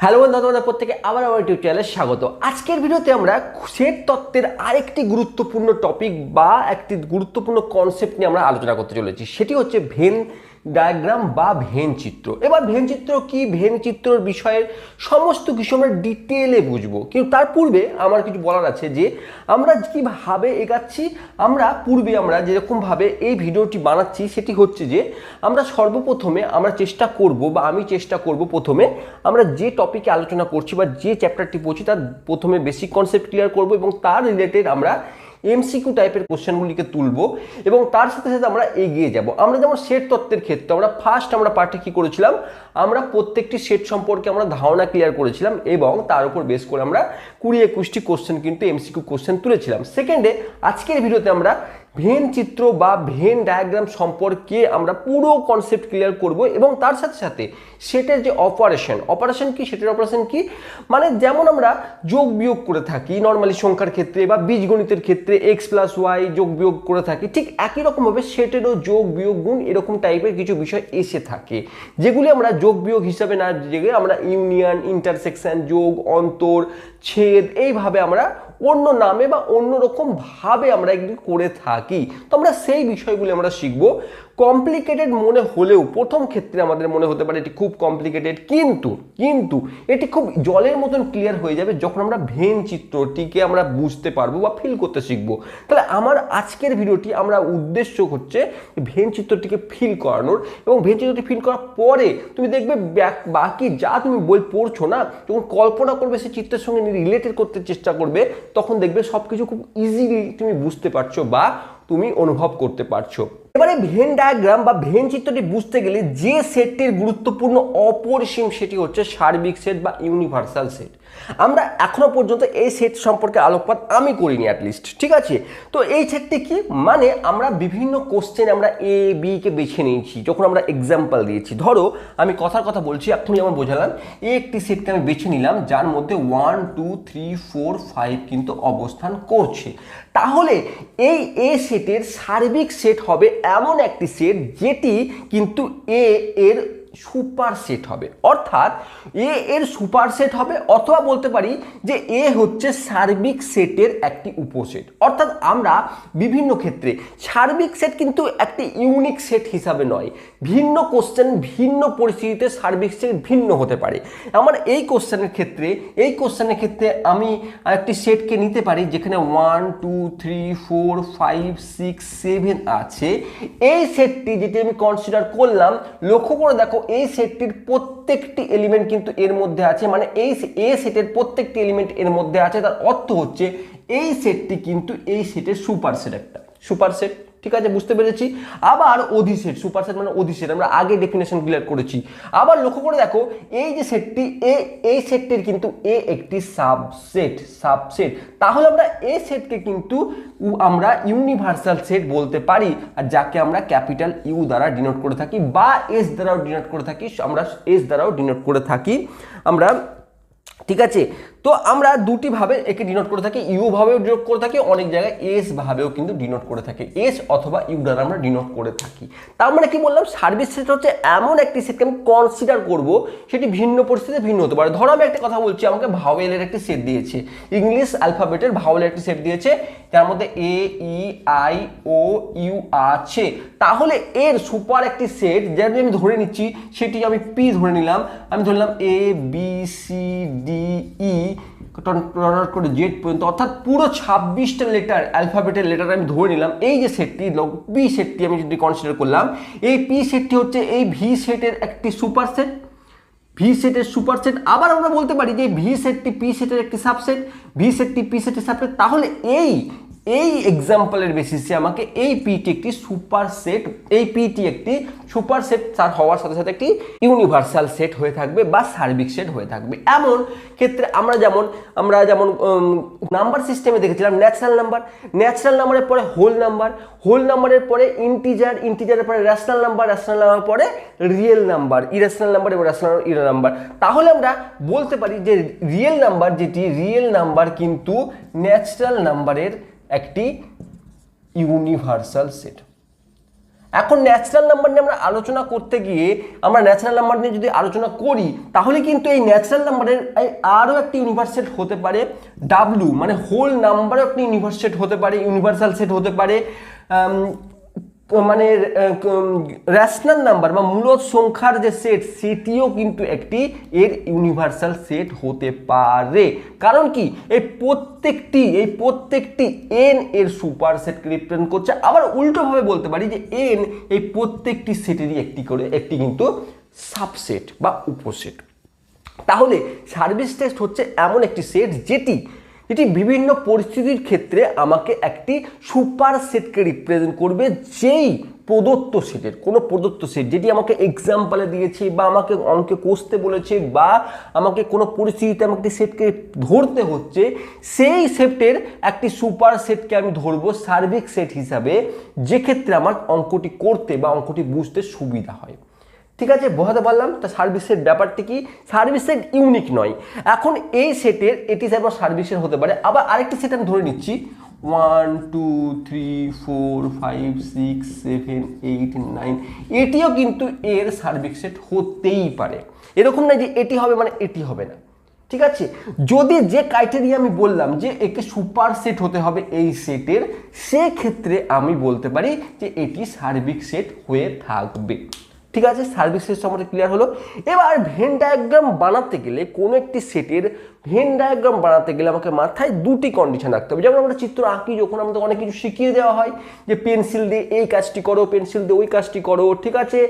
Hello বন্ধুরা, তোমাদের প্রত্যেকে আবার আমার ইউটিউব চ্যানেলে স্বাগত। আজকের ভিডিওতে আমরা সেট তত্ত্বের আরেকটি গুরুত্বপূর্ণ টপিক বা একটি গুরুত্বপূর্ণ কনসেপ্ট নিয়ে আমরা আলোচনা করতে চলেছি। সেটি হচ্ছে ভেন ডায়াগ্রাম বা ভেন চিত্র। এবার ভেন চিত্র কি, ভেন চিত্রর বিষয়ের সমস্ত কিছু আমরা ডিটেলে বুঝবো, কিন্তু তার পূর্বে আমার কিছু বলার আছে যে আমরা কীভাবে এগাচ্ছি। আমরা যেরকমভাবে এই ভিডিওটি বানাচ্ছি সেটি হচ্ছে যে আমরা সর্বপ্রথমে চেষ্টা করব বা আমি চেষ্টা করব প্রথমে আমরা যে টপিকে আলোচনা করছি বা যে চ্যাপ্টারটি পড়ছি তার প্রথমে বেসিক কনসেপ্ট ক্লিয়ার করব এবং তার রিলেটেড আমরা এমসিকিউ টাইপের কোশ্চেনগুলিকে তুলব এবং তার সাথে সাথে আমরা এগিয়ে যাব। আমরা যেমন সেট তত্ত্বের ক্ষেত্রে আমরা পার্টে কী করেছিলাম, আমরা প্রত্যেকটি সেট সম্পর্কে আমরা ধারণা ক্লিয়ার করেছিলাম এবং তার উপর বেস করে আমরা 20-21টি কোশ্চেন কিন্তু এমসিকিউ কোশ্চেন তুলেছিলাম। সেকেন্ডে আজকের ভিডিওতে আমরা ভেন চিত্র বা ভেন ডায়াগ্রাম সম্পর্কে আমরা পুরো কনসেপ্ট ক্লিয়ার করব এবং তার সাথে সাথে সেটের যে অপারেশন কি, সেটের অপারেশন কি, মানে যেমন আমরা যোগ বিয়োগ করে থাকি নর্মালি সংখ্যার ক্ষেত্রে বা বীজগণিতের ক্ষেত্রে x+y যোগ বিয়োগ করে থাকি, ঠিক একই রকমভাবে সেটেরও যোগ বিয়োগ গুণ এরকম টাইপের কিছু বিষয় এসে থাকে, যেগুলি আমরা যোগ বিয়োগ হিসাবে না জেগে আমরা ইউনিয়ন, ইন্টারসেকশন, যোগ, অন্তর, ছেদ এইভাবে আমরা অন্য নামে বা অন্য রকম ভাবে আমরা এগুলি করে থাকি। তো আমরা সেই বিষয়গুলি আমরা শিখব। কমপ্লিকেটেড মনে হলেও প্রথম ক্ষেত্রে আমাদের মনে হতে পারে এটি খুব কমপ্লিকেটেড, কিন্তু এটি খুব জলের মতন ক্লিয়ার হয়ে যাবে যখন আমরা ভেন চিত্রটিকে আমরা বুঝতে পারবো বা ফিল করতে শিখবো। তাহলে আমার আজকের ভিডিওটি আমরা উদ্দেশ্য হচ্ছে ভেন চিত্রটিকে ফিল করানোর, এবং ভেন চিত্রটি ফিল করার পরে তুমি দেখবে বাকি যা তুমি বই পড়ছো না, যখন কল্পনা করবে সেই চিত্রের সঙ্গে রিলেটেড করতে চেষ্টা করবে, তখন দেখবে সবকিছু খুব ইজিলি তুমি বুঝতে পারছো বা তুমি অনুভব করতে পারছো। এবারে ভেন ডায়াগ্রাম বা ভেন চিত্রটি বুঝতে গেলে যে সেটটির গুরুত্বপূর্ণ অপরিসীম সেটি হচ্ছে সার্বিক সেট বা ইউনিভার্সাল সেট। আমরা এখনো পর্যন্ত এই সেট সম্পর্কে আলোকপাত আমি করিনি অ্যাটলিস্ট, ঠিক আছে? তো এই সেটটি কি, মানে আমরা বিভিন্ন কোশ্চেন আমরা এ বি কে বেছে নিয়েছি যখন আমরা এক্সাম্পল দিয়েছি। ধরো আমি কথার কথা বলছি, এখনই যেমন বোঝালাম, একটি সেটকে আমি বেছে নিলাম যার মধ্যে 1 2 3 4 5 কিন্তু অবস্থান করছে। তাহলে এই এ সেটের সার্বিক সেট হবে এমন একটি সেট যেটি কিন্তু এ এর সুপার সেট হবে, অর্থাৎ এ এর সুপার সেট হবে, অথবা বলতে পারি যে এ হচ্ছে সার্বিক সেটের একটি উপসেট। অর্থাৎ আমরা বিভিন্ন ক্ষেত্রে সার্বিক সেট কিন্তু একটি ইউনিক সেট হিসাবে নয়, ভিন্ন কোশ্চেন ভিন্ন পরিস্থিতিতে সার্বিক সেট ভিন্ন হতে পারে। আমার এই কোশ্চেনের ক্ষেত্রে আমি একটি সেটকে নিতে পারি যেখানে 1 2 3 4 5 6 7 আছে। এই সেটটি যেটি আমি কনসিডার করলাম, লক্ষ্য করে দেখো এই সেটটির প্রত্যেকটি এলিমেন্ট কিন্তু এর মধ্যে আছে, মানে এই সেটের প্রত্যেকটি এলিমেন্ট এর মধ্যে আছে। তার অর্থ হচ্ছে এই সেটটি কিন্তু এই সেটের সুপার সেট, একটা সুপার সেট, ঠিক আছে? বুঝতে পেরেছি। আবার অধিসেট, সুপার সেট মানে অধিসেট, আমরা আগে ডেফিনেশন ক্লিয়ার করেছি। আবার লক্ষ্য করে দেখো এই যে সেটটি এই সেটটির কিন্তু এ একটি সাবসেট। তাহলে আমরা এই সেটকে কিন্তু আমরা ইউনিভার্সাল সেট বলতে পারি, আর যাকে আমরা ক্যাপিটাল ইউ দ্বারা ডিনোট করে থাকি বা এস দ্বারাও ডিনোট করে থাকি, আমরা ঠিক আছে? তো আমরা দুটি ভাবে একে ডিনোট করে থাকি, ইউ ভাবেও ডিনোট করে থাকি, অনেক জায়গায় এস ভাবেও কিন্তু ডিনোট করে থাকি, এস অথবা ইউ দ্বারা আমরা ডিনোট করে থাকি। তার মানে কি বললাম, সার্বিক সেট হচ্ছে এমন একটি সেটকে আমি কনসিডার করব, সেটি ভিন্ন পরিস্থিতিতে ভিন্ন হতে পারে। ধরো আমি একটা কথা বলছি, আমাকে ভাওয়েলের একটি সেট দিয়েছে, ইংলিশ অ্যালফাবেটের ভাওয়েলের একটি সেট দিয়েছে, তার মধ্যে এ ই আই ও ইউ আছে। তাহলে এর সুপার একটি সেট যেটা আমি ধরে নিচ্ছি, সেটি আমি পি ধরে নিলাম, আমি ধরলাম A B C D E করে জেড পর্যন্ত, অর্থাৎ পুরো 26টা লেটার, অ্যালফাবেটের লেটার আমি ধরে নিলাম। এই যে সেটটি, পি সেটটি আমি যদি কনসিডার করলাম, এই পি সেটটি হচ্ছে এই ভি সেটের একটি সুপার সেট, ভি সেটের সুপার সেট। আবার আমরা বলতে পারি যে ভি সেটটি পি সেটের একটি সাবসেট, ভি সেটটি পি সেটের সাবসেট। তাহলে এই এক্সাম্পলের বেসিসে আমাকে এই পিটি একটি সুপার সেট, তার হওয়ার সাথে সাথে একটি ইউনিভার্সাল সেট হয়ে থাকবে বা সার্বিক সেট হয়ে থাকবে। এমন ক্ষেত্রে আমরা যেমন নাম্বার সিস্টেমে দেখেছিলাম ন্যাচারাল নাম্বারের পরে হোল নাম্বারের পরে ইন্টিজারের পরে রেশনাল নাম্বার পরে রিয়েল নাম্বার, ইরেশনাল নাম্বার এবং রেশনাল নাম্বার। তাহলে আমরা বলতে পারি যে রিয়েল নাম্বার কিন্তু ন্যাচারাল নাম্বারের একটি ইউনিভার্সাল সেট। এখন ন্যাচারাল নাম্বার নিয়ে আমরা আলোচনা করতে গিয়ে আমরা ন্যাচারাল নাম্বার নিয়ে যদি আলোচনা করি তাহলে কিন্তু এই ন্যাচারাল নাম্বারের আরও একটি ইউনিভার্স সেট হতে পারে ডাব্লু, মানে হোল নাম্বারও একটি ইউনিভার্স সেট হতে পারে, ইউনিভার্সাল সেট হতে পারে, মানে রেশনাল নাম্বার বা মূলদ সংখ্যার যে সেট সেটিও কিন্তু একটি এর ইউনিভার্সাল সেট হতে পারে। কারণ কি এই প্রত্যেকটি এন এর সুপার সেটকে রিপ্রেজেন্ট করছে। আবার উল্টোভাবে বলতে পারি যে এন এই প্রত্যেকটি সেটেরই একটি কিন্তু সাবসেট বা উপসেট। তাহলে সার্ভিস টেস্ট হচ্ছে এমন একটি সেট যেটি বিভিন্ন পরিস্থিতির ক্ষেত্রে আমাকে একটি সুপার সেটকে রিপ্রেজেন্ট করবে, যেই প্রদত্ত সেটের কোনো প্রদত্ত সেট যেটি আমাকে এক্সাম্পলে দিয়েছে বা আমাকে অঙ্কে কষতে বলেছে বা আমাকে কোনো পরিস্থিতিতে আমাকে একটি সেটকে ধরতে হচ্ছে, সেই সেটের একটি সুপার সেটকে আমি ধরবো সার্বিক সেট হিসাবে, যে ক্ষেত্রে আমার অঙ্কটি করতে বা অঙ্কটি বুঝতে সুবিধা হয়। ঠিক আছে, বোঝাতে পারলাম? তা সার্ভিস সেট ব্যাপারটি কি? সার্ভিস সেট ইউনিক নয়। এখন এই সেটের এটি যেমন সার্ভিস সেট হতে পারে, আবার আরেকটি সেট আমি ধরে নিচ্ছি 1 2 3 4 5 6 7 8 9, এটিও কিন্তু এর সার্ভিস সেট হতেই পারে। এরকম না যে এটি হবে মানে এটি হবে না। ঠিক আছে, যদি যে ক্রাইটেরিয়া আমি বললাম যে একে সুপার সেট হতে হবে এই সেটের, সেক্ষেত্রে আমি বলতে পারি যে এটি সার্বিক সেট হয়ে থাকবে। ঠিক আছে, সার্ভিস সেট সম্বন্ধে ক্লিয়ার হলো। এবার ভেন ডায়াগ্রাম বানাতে গেলে কোনো একটি সেটের ভেন ডায়াগ্রাম বানাতে গেলে আমাকে মাথায় দুটি কন্ডিশন রাখতে হবে। যেমন আমরা চিত্র আঁকি, যখন আমাদের অনেক কিছু শিখিয়ে দেওয়া হয় যে পেন্সিল দিয়ে এই কাজটি করো, পেন্সিল দিয়ে ওই কাজটি করো, ঠিক আছে,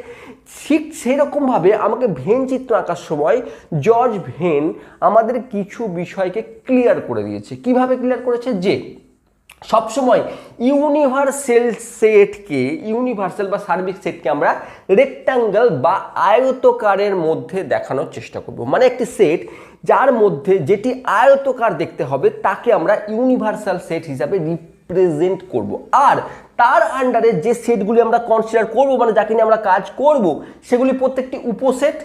ঠিক সেরকমভাবে আমাকে ভেন চিত্র আঁকার সময় জর্জ ভেন আমাদের কিছু বিষয়কে ক্লিয়ার করে দিয়েছে। কিভাবে ক্লিয়ার করেছে? যে সবসময় ইউনিভার্সাল বা সার্বিক সেটকে আমরা রেক্টাঙ্গেল বা আয়তকারের মধ্যে দেখানোর চেষ্টা করব। মানে একটি সেট যার মধ্যে যেটি আয়তকার দেখতে হবে তাকে আমরা ইউনিভার্সাল সেট হিসাবে রিপ্রেজেন্ট করব। আর তার আন্ডারে যে সেটগুলি আমরা কনসিডার করব, মানে যাকে নিয়ে আমরা কাজ করব, সেগুলি প্রত্যেকটি উপসেট,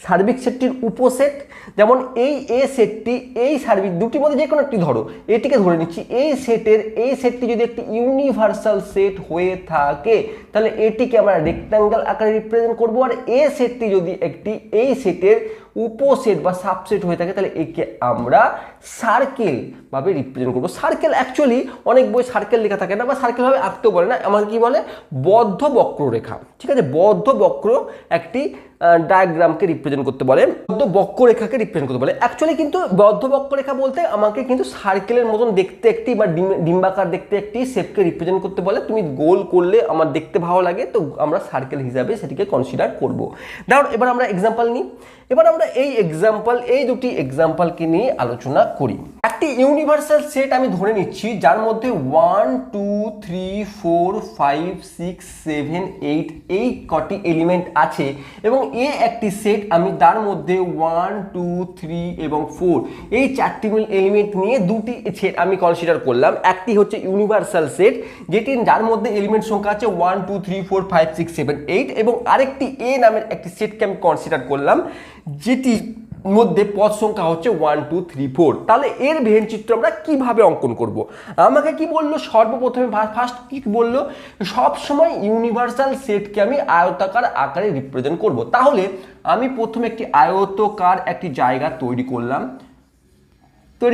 সার্বিক সেটটির উপসেট। যেমন এই এ সেটটি এই সার্বিক দুটির মধ্যে যে কোনো একটি ধরো, এটিকে ধরে নিচ্ছি, এই সেটটি যদি একটি ইউনিভার্সাল সেট হয়ে থাকে তাহলে এটিকে আমরা রেক্ট্যাঙ্গেল আকারে রিপ্রেজেন্ট করব। আর এ সেটটি যদি একটি এই সেটের উপসেট বা সাবসেট হয়ে থাকে তাহলে একে আমরা সার্কেল ভাবে রিপ্রেজেন্ট করবো। সার্কেল অ্যাকচুয়ালি অনেক বই সার্কেল লেখা থাকে না বা সার্কেল ভাবে আঁকতেও বলে না, আমাকে কি বলে বদ্ধ বক্ররেখা। ঠিক আছে, বদ্ধ বক্র একটি ডায়াগ্রামকে রিপ্রেজেন্ট করতে বলে, বদ্ধ বক্ররেখাকে রিপ্রেজেন্ট করতে বলে। অ্যাকচুয়ালি কিন্তু বদ্ধ বক্ররেখা বলতে আমাকে কিন্তু সার্কেলের মতন দেখতে একটি বা ডিম্বাকার দেখতে একটি শেপকে রিপ্রেজেন্ট করতে বলে। তুমি গোল করলে আমার দেখতে ভালো লাগে, তো আমরা সার্কেল হিসাবে সেটিকে কনসিডার করব। দাঁড়ান, এবার আমরা এক্সাম্পল নিই। এবার আমরা এই দুটি এক্সাম্পলকে নিয়ে আলোচনা করি। একটি ইউনিভার্সাল সেট আমি ধরে নিচ্ছি যার মধ্যে 1 2 3 4 5 6 7 8 এই কটি এলিমেন্ট আছে এবং একটি সেট আমি তার মধ্যে 1 2 3 এবং 4 এই চারটি এলিমেন্ট নিয়ে দুটি সেট আমি কনসিডার করলাম। একটি হচ্ছে ইউনিভার্সাল সেট যেটি যার মধ্যে এলিমেন্ট সংখ্যা আছে 1 2 3 4 5 6 7 8 এবং আরেকটি এ নামের একটি সেটকে আমি কনসিডার করলাম যেটি মধ্যে পদ সংখ্যা হচ্ছে 1 2 3 4। তাহলে এর ভেন চিত্র আমরা কিভাবে অঙ্কন করব? আমাকে কি বললো সর্বপ্রথমে, ফার্স্ট কি বললো, সব সময় ইউনিভার্সাল সেটকে আমি আয়তাকার আকারে রিপ্রেজেন্ট করব। তাহলে আমি প্রথমে একটি আয়তকার একটি জায়গা তৈরি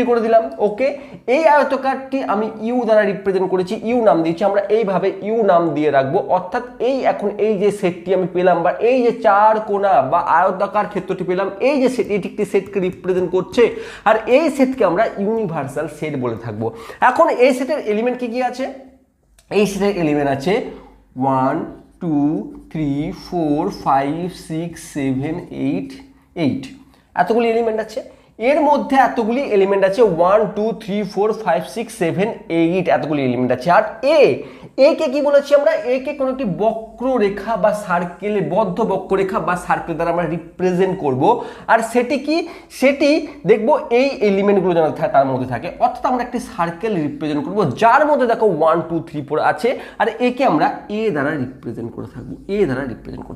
করে দিলাম। ওকে, এই আয়তকারটি আমি ইউ দ্বারা রিপ্রেজেন্ট করেছি, ইউ নাম দিয়েছি, আমরা এইভাবে ইউ নাম দিয়ে রাখবো। অর্থাৎ এখন এই যে সেটটি আমি পেলাম বা এই যে চার কোণা বা আয়তাকার ক্ষেত্রটি পেলাম, এই যে সেট এটি একটি সেটকে রিপ্রেজেন্ট করছে আর এই সেটকে আমরা ইউনিভার্সাল সেট বলে থাকবো। এখন এই সেটের এলিমেন্ট কি আছে? এই সেটের এলিমেন্ট আছে 1 2 3 4 5 6 7 8 8 এতগুলি এলিমেন্ট আছে। এর মধ্যে এতগুলি এলিমেন্ট আছে 1 2 3 4 5 6 7 8 এতগুলি এলিমেন্ট আছে। আর একে কি বলেছি আমরা? একে কোনো একটি বক্ররেখা বা সার্কেলে বদ্ধ বক্ররেখা বা সার্কেল দ্বারা আমরা রিপ্রেজেন্ট করব। আর সেটি দেখবো এই এলিমেন্টগুলো যেন তার মধ্যে থাকে, অর্থাৎ আমরা একটি সার্কেল রিপ্রেজেন্ট করব যার মধ্যে দেখো 1 2 3 4 আছে আর একে আমরা এ দ্বারা রিপ্রেজেন্ট করে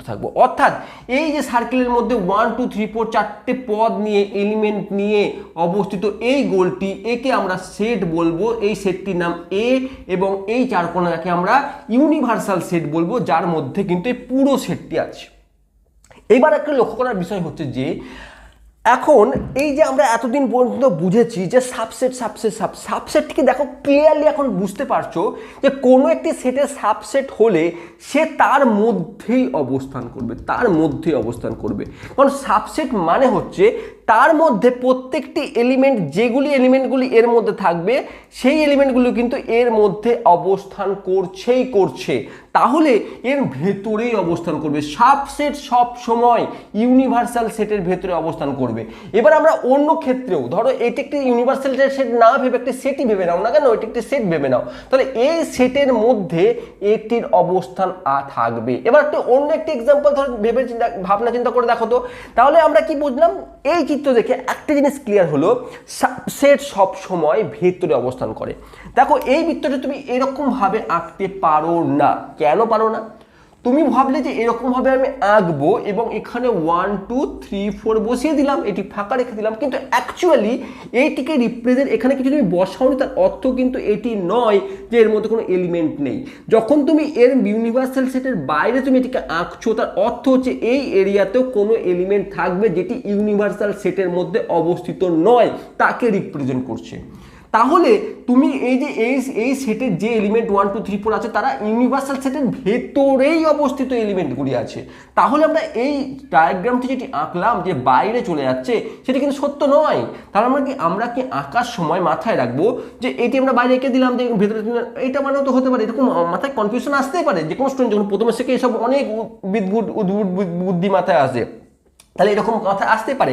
থাকবো। অর্থাৎ এই যে সার্কেলের মধ্যে 1 2 3 4 চারটে পদ নিয়ে এলিমেন্ট নিয়ে অবস্থিত এই গোলটি, একে আমরা সেট বলবো। এই সেটটির নাম এ এবং এই চার কোণাকে আমরা ইউনিভার্সাল সেট বলবো, যার মধ্যে কিন্তু এই পুরো সেটটি আছে। এবার একটা লক্ষ্য করার বিষয় হচ্ছে যে এখন এই যে আমরা এতদিন পর্যন্ত বুঝেছি যে সাবসেটটিকে দেখো ক্লিয়ারলি এখন বুঝতে পারছো যে কোনো একটি সেটের সাবসেট হলে সে তার মধ্যেই অবস্থান করবে, কারণ সাবসেট মানে হচ্ছে তার মধ্যে প্রত্যেকটি এলিমেন্ট, যেগুলি এলিমেন্টগুলি এর মধ্যে থাকবে সেই এলিমেন্টগুলো কিন্তু এর মধ্যে অবস্থান করছে, তাহলে এর ভেতরেই অবস্থান করবে। সাবসেট সব সময় ইউনিভার্সাল সেটের ভেতরে অবস্থান করবে। এবার আমরা অন্য ক্ষেত্রেও ধরো এটি একটি ইউনিভার্সাল সেট না ভেবে একটি সেটই ভেবে নাও না কেন, এটি একটি সেট ভেবে নাও, তাহলে এই সেটের মধ্যে এটির অবস্থান থাকবে। এবার অন্য একটি এক্সাম্পল ধরো ভাবনা চিন্তা করে দেখো তো, তাহলে আমরা কি বুঝলাম? এই চিত্র দেখে একটা জিনিস ক্লিয়ার হলো, সাবসেট সব সময় ভেতরে অবস্থান করে। দেখো এই বৃত্তটা তুমি এরকম ভাবে আঁকতে পারো না। কেন পারো না? তুমি ভাবলে যে এরকম ভাবে আমি আঁকবো এবং এখানে 1 2 3 4 বসিয়ে দিলাম, এটি ফাঁকা রেখে দিলাম, কিন্তু অ্যাকচুয়ালি এইটিকে রিপ্রেজেন্ট এখানে কিছু তুমি বসাওনি, তার অর্থ কিন্তু এটি নয় যে এর মধ্যে কোনো এলিমেন্ট নেই। যখন তুমি এর ইউনিভার্সাল সেটের বাইরে তুমি এটিকে আঁকছো, তার অর্থ হচ্ছে এই এরিয়াতেও কোনো এলিমেন্ট থাকবে যেটি ইউনিভার্সাল সেটের মধ্যে অবস্থিত নয়, তাকে রিপ্রেজেন্ট করছে। তাহলে তুমি এই যে এই সেটের যে এলিমেন্ট 1 2 3 4 আছে তারা ইউনিভার্সাল সেটের ভেতরেই অবস্থিত এলিমেন্টগুলি আছে। তাহলে আমরা এই ডায়াগ্রামটি যেটি আঁকলাম যে বাইরে চলে যাচ্ছে, সেটা কিন্তু সত্য নয়। তাহলে আমরা কি আঁকার সময় মাথায় রাখবো যে এটি আমরা বাইরে এঁকে দিলাম যে ভেতরে, এটা মানেও তো হতে পারে, এরকম মাথায় কনফিউশন আসতেই পারে। যে কোনো স্টুডেন্ট যখন প্রথমে শেখে এসব অনেক বুদ্ধি মাথায় আসে, তাহলে এরকম কথা আসতে পারে।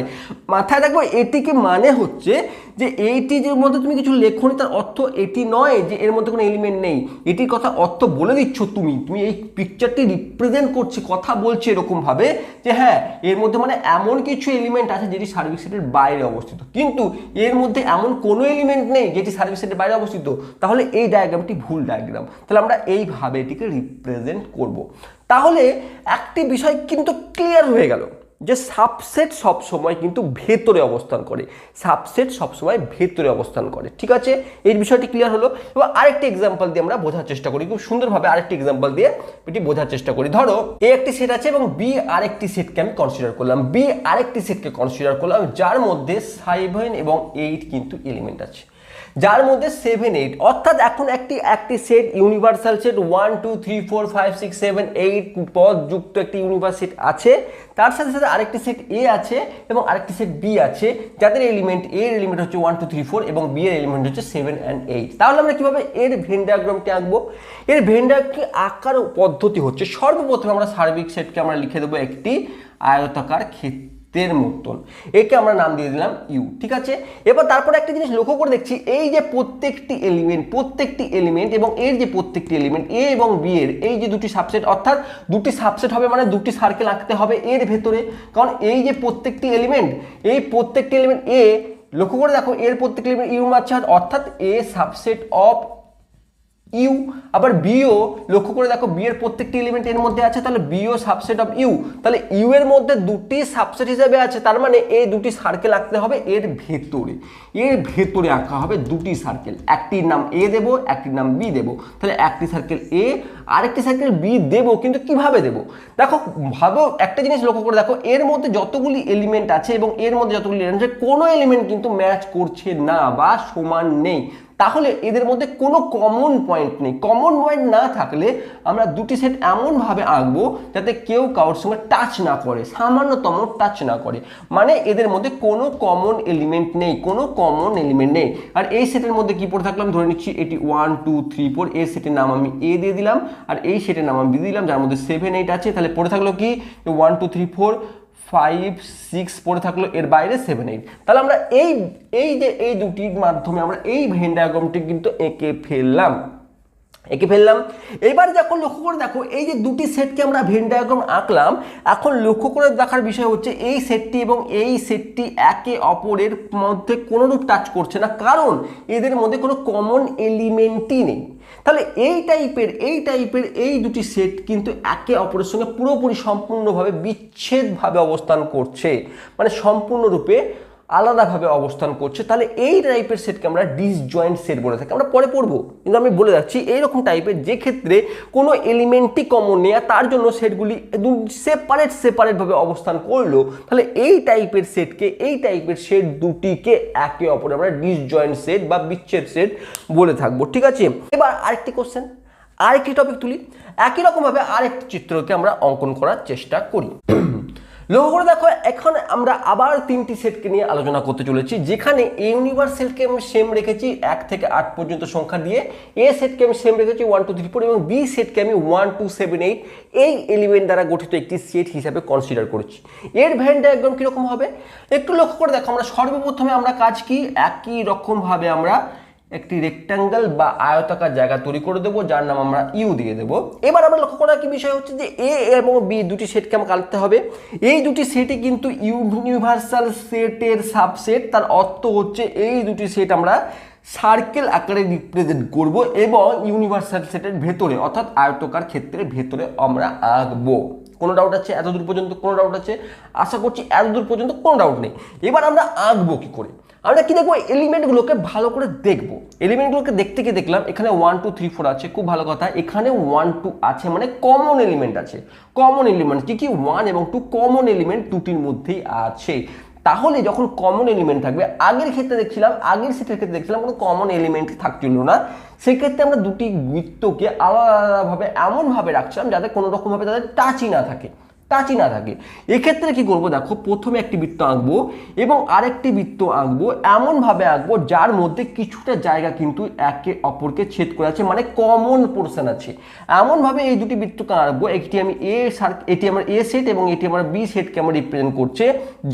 মাথায় রাখবো এটিকে মানে হচ্ছে যে এইটি যে মধ্যে তুমি কিছু লেখনি, তার অর্থ এটি নয় যে এর মধ্যে কোনো এলিমেন্ট নেই। এটির কথা অর্থ বলে দিচ্ছ তুমি এই পিকচারটি রিপ্রেজেন্ট করছে, কথা বলছে এরকম ভাবে যে হ্যাঁ এর মধ্যে মানে এমন কিছু এলিমেন্ট আছে যেটি সার্বিক সেটের বাইরে অবস্থিত, কিন্তু এর মধ্যে এমন কোনো এলিমেন্ট নেই যেটি সার্বিক সেটের বাইরে অবস্থিত। তাহলে এই ডায়াগ্রামটি ভুল ডায়াগ্রাম। তাহলে আমরা এইভাবে এটিকে রিপ্রেজেন্ট করব। তাহলে একটি বিষয় কিন্তু ক্লিয়ার হয়ে গেল যে সাবসেট সবসময় কিন্তু ভেতরে অবস্থান করে, ঠিক আছে? এই বিষয়টি ক্লিয়ার হলো। এবার আরেকটি এক্সাম্পল দিয়ে আমরা বোঝার চেষ্টা করি, খুব সুন্দরভাবে আরেকটি এক্সাম্পল দিয়ে এটি বোঝার চেষ্টা করি। ধরো এ একটি সেট আছে এবং বি আরেকটি সেটকে আমি কনসিডার করলাম, যার মধ্যে 7 এবং 8 কিন্তু এলিমেন্ট আছে, যার মধ্যে 7 8, অর্থাৎ এখন একটি সেট ইউনিভার্সাল সেট 1 2 3 4 5 6 7 8 পদ যুক্ত একটি ইউনিভার্সাল সেট আছে। তার সাথে সাথে আরেকটি সেট এ আছে এবং আরেকটি সেট বি আছে, যাদের এলিমেন্ট এর এলিমেন্ট হচ্ছে 1 2 3 4 এবং বি এর এলিমেন্ট হচ্ছে 7 and 8। তাহলে আমরা কিভাবে এর ভেন ডায়াগ্রামটি আঁকবো? এর ভেন ডায়াগ্রামটি আঁকার পদ্ধতি হচ্ছে, সর্বপ্রথমে আমরা সার্বিক সেটকে আমরা লিখে দেবো একটি আয়তাকার ক্ষেত্রের মতন, একে আমরা নাম দিয়ে দিলাম ইউ, ঠিক আছে? এবার তারপরে একটা জিনিস লক্ষ্য করে দেখছি, এই যে প্রত্যেকটি এলিমেন্ট এবং এর যে প্রত্যেকটি এলিমেন্ট এ এবং বি এর এই যে দুটি সাবসেট, অর্থাৎ দুটি সাবসেট হবে মানে দুটি সার্কেল আঁকতে হবে এর ভেতরে, কারণ এই যে প্রত্যেকটি এলিমেন্ট এ, লক্ষ্য করে দেখো এর প্রত্যেকটি এলিমেন্ট ইউ আছে, অর্থাৎ এ সাবসেট অফ ইউ। আবার বিও লক্ষ্য করে দেখো বি এর প্রত্যেকটি এলিমেন্ট এর মধ্যে আছে, তাহলে বিও সাবসেট অফ ইউ। তাহলে ইউ এর মধ্যে দুটি সাবসেট হিসেবে আছে, তার মানে এই দুটি সার্কেল আঁকতে হবে এর ভেতরে আঁকা হবে দুটি সার্কেল, একটির নাম এ দেব, একটির নাম বি দেব। তাহলে একটি সার্কেল এ আরেকটি সার্কেল বি দেব, কিন্তু কিভাবে দেব? দেখো ভাবো একটা জিনিস লক্ষ্য করে দেখো, এর মধ্যে যতগুলি এলিমেন্ট আছে এবং এর মধ্যে যতগুলি এলিমেন্ট আছে, কোনো এলিমেন্ট কিন্তু ম্যাচ করছে না বা সমান নেই। তাহলে এদের মধ্যে কোনো কমন পয়েন্ট নেই। কমন পয়েন্ট না থাকলে আমরা দুটি সেট এমনভাবে আঁকবো যাতে কেউ কারোর সঙ্গে টাচ না করে, সামান্যতম টাচ না করে, মানে এদের মধ্যে কোনো কমন এলিমেন্ট নেই। আর এই সেটের মধ্যে কি পড়ে থাকলাম, ধরে নিচ্ছি এটি 1 2 3 4, এর সেটের নাম আমি এ দিয়ে দিলাম আর এই সেটের নাম আমি বি দিলাম, যার মধ্যে 7 8 আছে। তাহলে পড়ে থাকলো কি 1 2 3 4 5 6 পড়ে থাকলো, এর বাইরে 7 8। তাহলে আমরা এই দুটির মাধ্যমে আমরা এই ভেন ডায়াগ্রামটি কিন্তু এঁকে ফেললাম। এবার যখন লক্ষ্য করে দেখো এই যে দুটি সেটকে আমরা ভেন ডায়াগ্রাম আঁকলাম, এখন লক্ষ্য করে দেখার বিষয় হচ্ছে এই সেটটি এবং এই সেটটি একে অপরের মধ্যে কোনোরূপ টাচ করছে না, কারণ এদের মধ্যে কোনো কমন এলিমেন্টই নেই। তাহলে এই টাইপের এই দুটি সেট কিন্তু একে অপরের সঙ্গে পুরোপুরি সম্পূর্ণভাবে বিচ্ছেদভাবে অবস্থান করছে, মানে সম্পূর্ণরূপে আলাদাভাবে অবস্থান করছে, তাহলে এই টাইপের সেটকে আমরা ডিসজয়েন্ট সেট বলে থাকি। আমরা পরে পড়বো, কিন্তু আমি বলে যাচ্ছি এইরকম টাইপের যে ক্ষেত্রে কোনো এলিমেন্টই কমন নেই আর তার জন্য সেটগুলি একদম সেপারেটভাবে অবস্থান করলো, তাহলে এই টাইপের সেটকে, এই টাইপের সেট দুটিকে একে অপরে আমরা ডিসজয়েন্ট সেট বা বিচ্ছেদ সেট বলে থাকবো। ঠিক আছে, এবার আরেকটি কোশ্চেন, আরেকটি টপিক তুলি, একই রকমভাবে আরেকটি চিত্রকে আমরা অঙ্কন করার চেষ্টা করি। লক্ষ্য করে দেখো, এখন আমরা আবার তিনটি সেটকে নিয়ে আলোচনা করতে চলেছি, যেখানে এ ইউনিভার্সালকে আমি সেম রেখেছি 1 থেকে 8 পর্যন্ত সংখ্যা দিয়ে, এ সেটকে আমি সেম রেখেছি 1 2 3 4 এবং বি সেটকে আমি 1 2 7 8 এই এলিমেন্ট দ্বারা গঠিত একটি সেট হিসাবে কনসিডার করেছি। এর ভেন ডায়াগ্রাম কীরকম হবে একটু লক্ষ্য করে দেখো। আমরা সর্বপ্রথমে আমরা কাজ কি, একই রকমভাবে আমরা একটি রেক্ট্যাঙ্গেল বা আয়তাকার জায়গা তৈরি করে দেবো, যার নাম আমরা ইউ দিয়ে দেবো। এবার আমরা লক্ষ্য করার কি বিষয় হচ্ছে যে এ এবং বি দুটি সেটকে আমাকে আনতে হবে। এই দুটি সেটই কিন্তু ইউনিভার্সাল সেটের সাবসেট, তার অর্থ হচ্ছে এই দুটি সেট আমরা সার্কেল আকারে রিপ্রেজেন্ট করব এবং ইউনিভার্সাল সেটের ভেতরে অর্থাৎ আয়তকার ক্ষেত্রে ভেতরে আমরা আঁকবো। কোনো ডাউট আছে এতদূর পর্যন্ত? কোনো ডাউট আছে? আশা করছি এতদূর পর্যন্ত কোনো ডাউট নেই। এবার আমরা আঁকবো কি করে, আমরা কি দেখবো, এলিমেন্টগুলোকে ভালো করে দেখবো। এলিমেন্টগুলোকে দেখতে গিয়ে দেখলাম এখানে 1 2 3 4 আছে, খুব ভালো কথা। এখানে 1 2 আছে মানে কমন এলিমেন্ট আছে। কমন এলিমেন্ট কি কি, 1 এবং 2 কমন এলিমেন্ট দুটির মধ্যেই আছে। তাহলে যখন কমন এলিমেন্ট থাকবে, আগের ক্ষেত্রে দেখছিলাম, আগের সেটের ক্ষেত্রে দেখছিলাম কোনো কমন এলিমেন্ট থাকছিল না, সেক্ষেত্রে আমরা দুটি বৃত্তকে আলাদা আলাদাভাবে এমনভাবে রাখছিলাম যাতে কোনো রকমভাবে তাদের টাচই না থাকে। এক্ষেত্রে কি করবো দেখো, প্রথমে একটি বৃত্ত আঁকবো এবং আরেকটি বৃত্ত আঁকবো, এমনভাবে আঁকবো যার মধ্যে কিছুটা জায়গা কিন্তু একে অপরকে ছেদ করে আছে, মানে কমন পোর্শন আছে। এমনভাবে এই দুটি বৃত্তকে আঁকবো, এটি আমার এ সেট এবং এটি আমার বি সেটকে আমরা রিপ্রেজেন্ট করছে,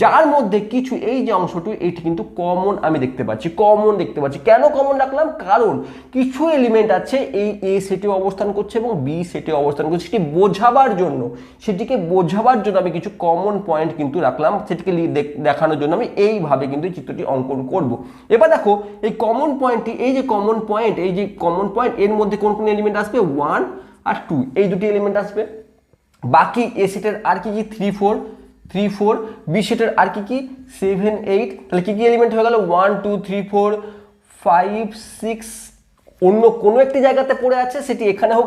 যার মধ্যে কিছু এই যে অংশটি এটি কিন্তু কমন আমি দেখতে পাচ্ছি, কেন কমন রাখলাম, কারণ কিছু এলিমেন্ট আছে এই এ সেটে অবস্থান করছে এবং বি সেটে অবস্থান করছে, সেটি বোঝাবার জন্য আমি কিছু কমন পয়েন্ট কিন্তু রাখলাম, সেটিকে দেখানোর জন্য আমি এইভাবে কিন্তু চিত্রটি অঙ্কন করব। এবার দেখো এই কমন পয়েন্টটি, এই যে কমন পয়েন্ট এর মধ্যে কোন কোন এলিমেন্ট আসবে, 1 আর 2 এই দুটি এলিমেন্ট আসবে। বাকি এ সেটের আর কি 3 4, বি সেটের আর কি 7 8, তাহলে কি এলিমেন্ট হয়ে গেল, 1 2 3 4 5 6, অন্য কোনো একটি জায়গাতে পড়ে আছে, সেটি এখানে হোক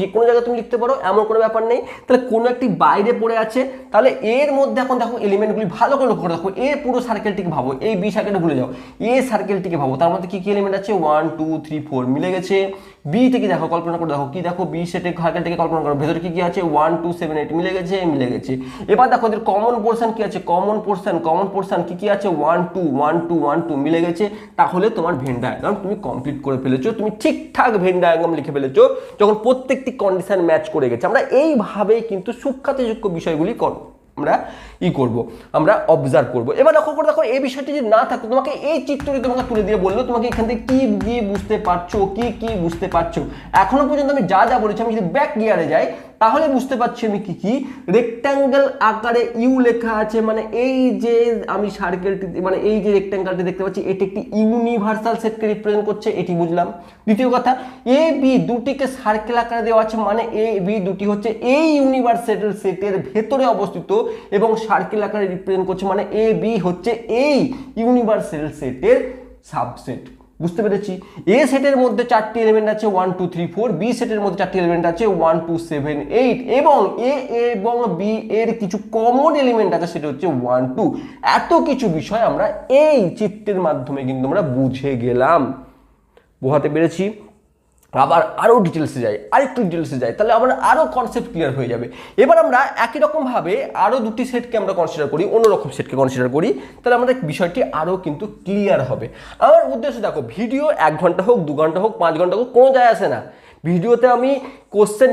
যে কোনো জায়গায় তুমি লিখতে পারো, এমন কোনো ব্যাপার নেই। তাহলে কোনো একটি বাইরে পড়ে আছে, তাহলে এর মধ্যে এখন দেখো এলিমেন্টগুলি ভালো করে লক্ষ্য করে দেখো, এ পুরো সার্কেলটিকে ভাবো, এই বি সার্কেলটা ভুলে যাও, এ সার্কেলটিকে ভাবো, তার মধ্যে কি এলিমেন্ট আছে, 1 2 3 4 মিলে গেছে। বি থেকে দেখো, কল্পনা করে দেখো, কি দেখো, বি সেটের সার্কেলটিকে কল্পনা করো, ভেতরে কি আছে, 1 2 7 8 মিলে গেছে। এবার দেখো এদের কমন পোর্শন কি আছে, কমন পোর্শন কি আছে, 1 2 1 2 1 2 মিলে গেছে। তাহলে তোমার ভেন ডায়াগ্রাম তুমি কমপ্লিট করে ফেলেছো, তুমি ঠিকঠাক ভেন ডায়াগ্রাম লিখে ফেলেছো যখন প্রত্যেকটি কন্ডিশন ম্যাচ করে গেছে। আমরা এইভাবে কিন্তু সূক্ষ্মাতিসূক্ষ্ম বিষয়গুলি আমরা আমরা অবজার্ভ করবো। এবার লক্ষ্য করে দেখো, এই বিষয়টি যদি না থাকতো, তোমাকে এই চিত্রটি তোমাকে তুলে দিয়ে বললো তোমাকে এখান থেকে কি বুঝতে পারছো, এখনো পর্যন্ত আমি যা বলেছি, আমি যদি ব্যাক গিয়ারে যাই তাহলে বুঝতে পারছি আমি কি রেক্ট্যাঙ্গেল আকারে ইউ লেখা আছে, মানে এই যে আমি সার্কেলটি, মানে এই যে রেক্ট্যাঙ্গেলটি দেখতে পাচ্ছি, এটি একটি ইউনিভার্সাল সেটকে রিপ্রেজেন্ট করছে, এটি বুঝলাম। দ্বিতীয় কথা, এ বি দুটিকে সার্কেল আকারে দেওয়া আছে, মানে এ বি দুটি হচ্ছে এই ইউনিভার্সাল সেটের ভেতরে অবস্থিত এবং সার্কেল আকারে রিপ্রেজেন্ট করছে, মানে এ বি হচ্ছে এই ইউনিভার্সাল সেটের সাবসেট। বুঝতে পেরেছি? এ সেটের মধ্যে 4টি এলিমেন্ট আছে 1 2 3 4, বি সেটের মধ্যে 4টি এলিমেন্ট আছে 1 2 7 8 এবং এ এবং বি এর কিছু কমন এলিমেন্ট আছে, সেটা হচ্ছে 1 2। এত কিছু বিষয় আমরা এই চিত্রের মাধ্যমে কিন্তু আমরা বুঝে গেলাম। বোঝাতে পেরেছি? আবার আরও আরেকটু ডিটেলসে যাই, তাহলে আমরা আরও কনসেপ্ট ক্লিয়ার হয়ে যাবে। এবার আমরা একই রকমভাবে আরও দুটি সেটকে আমরা কনসিডার করি, অন্যরকম সেটকে কনসিডার করি, তাহলে আমাদের বিষয়টি আরও কিন্তু ক্লিয়ার হবে। আমার উদ্দেশ্য দেখো, ভিডিও 1 ঘন্টা হোক, 2 ঘন্টা হোক, 5 ঘন্টা হোক, কোনো যায় আসে না। ভিডিওতে আমি কোশ্চেন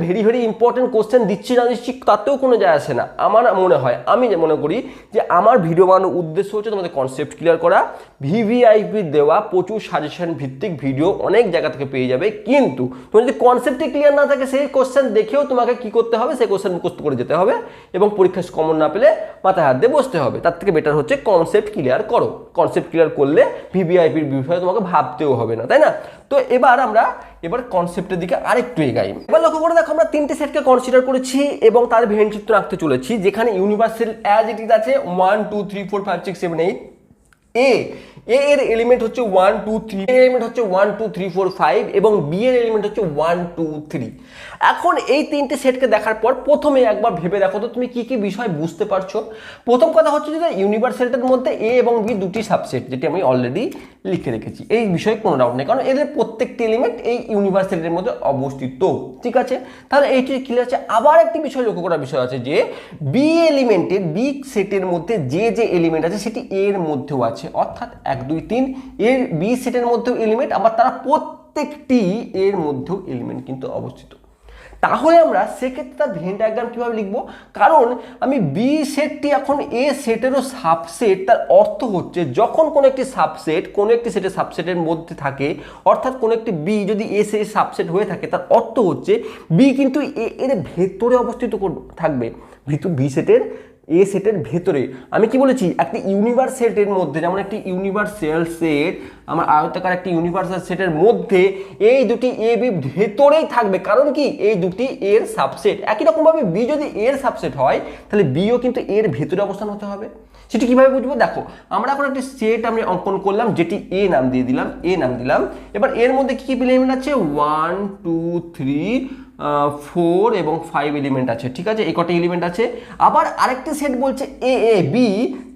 ভেরি ইম্পর্টেন্ট কোশ্চেন দিচ্ছি না দিচ্ছি তাতেও কোনো যায় আসে না। আমার মনে হয়, আমি মনে করি যে আমার ভিডিও বানানোর উদ্দেশ্য হচ্ছে তোমাদের কনসেপ্ট ক্লিয়ার করা। ভিভিআইপি দেওয়া প্রচুর সাজেশন ভিত্তিক ভিডিও অনেক জায়গা থেকে পেয়ে যাবে, কিন্তু তোমার যদি কনসেপ্টই ক্লিয়ার না থাকে, সেই কোশ্চেন দেখেও তোমাকে কি করতে হবে, সেই কোশ্চেন মুখস্থ করে যেতে হবে এবং পরীক্ষায় কমন না পেলে মাথায় হাত দিয়ে বসতে হবে। তার থেকে বেটার হচ্ছে কনসেপ্ট ক্লিয়ার করো। কনসেপ্ট ক্লিয়ার করলে ভিভিআইপির বিষয়ে তোমাকে ভাবতেও হবে না, তাই না? তো এবার আমরা এবার কনসেপ্টের দিকে আরেকটু এগাই। এবার লক্ষ্য করে দেখো আমরা তিনটে সেটকে কনসিডার করেছি এবং তার ভেন চিত্র আঁকতে চলেছি, যেখানে ইউনিভার্সাল অ্যাজ ইট ইজ আছে 1 2 3 4 5 6 7 8। এ এর এলিমেন্ট হচ্ছে 1 2 3, এর এলিমেন্ট হচ্ছে 1 2 3 4 5 এবং বি এর এলিমেন্ট হচ্ছে 1 2 3। এখন এই তিনটে সেটকে দেখার পর প্রথমে একবার ভেবে দেখো তো তুমি কি কি বিষয় বুঝতে পারছো। প্রথম কথা হচ্ছে যে ইউনিভার্সালটার মধ্যে এ এবং বি দুটি সাবসেট, যেটি আমি অলরেডি লিখে রেখেছি, এই বিষয়ে কোনো ডাউট নেই, কারণ এদের প্রত্যেকটি এলিমেন্ট এই ইউনিভার্সালটার মধ্যে অবস্থিত। ঠিক আছে, তাহলে এইটি ক্লিয়ার আছে। আবার একটি বিষয় লক্ষ্য করার বিষয় আছে যে বি এলিমেন্টের বি সেটের মধ্যে যে যে এলিমেন্ট আছে সেটি এর মধ্যেও আছে, অর্থাৎ 1 2 3 এর বি সেটের মধ্যেও এলিমেন্ট, আবার তারা প্রত্যেকটি এর মধ্যেও এলিমেন্ট কিন্তু অবস্থিত। তাহলে আমরা সেক্ষেত্রে তার ভেন ডায়াগ্রাম কীভাবে লিখবো, কারণ আমি বি সেটটি এখন এ সেটেরও সাবসেট, তার অর্থ হচ্ছে যখন কোনো একটি সাবসেট কোনো একটি সেটের সাবসেটের মধ্যে থাকে, অর্থাৎ কোনো একটি বি যদি এ সেটের সাবসেট হয়ে থাকে, তার অর্থ হচ্ছে বি কিন্তু এর ভেতরে অবস্থিত থাকবে, বি সেটের এ সেটের ভেতরে। আমি কি বলেছি, একটি ইউনিভার্সাল সেটের মধ্যে, যেমন একটি ইউনিভার্সাল সেট, আমার আয়তাকার একটি ইউনিভার্সাল সেটের মধ্যে এই দুটি এ বি ভেতরেই থাকবে, কারণ কি এই দুটি এর সাবসেট। একই রকমভাবে বি যদি এর সাবসেট হয় তাহলে বিও কিন্তু এর ভেতরে অবস্থান হতে হবে। সেটি কিভাবে বুঝবো, দেখো আমরা এখন একটি সেট আমি অঙ্কন করলাম, যেটি এ নাম দিয়ে দিলাম, এ নাম দিলাম। এবার এর মধ্যে কি কি এলিমেন্ট আছে, 1 2 3 4 এবং 5 এলিমেন্ট আছে। ঠিক আছে, এই কটি এলিমেন্ট আছে। আবার আরেকটি সেট বলছে এ এ বি,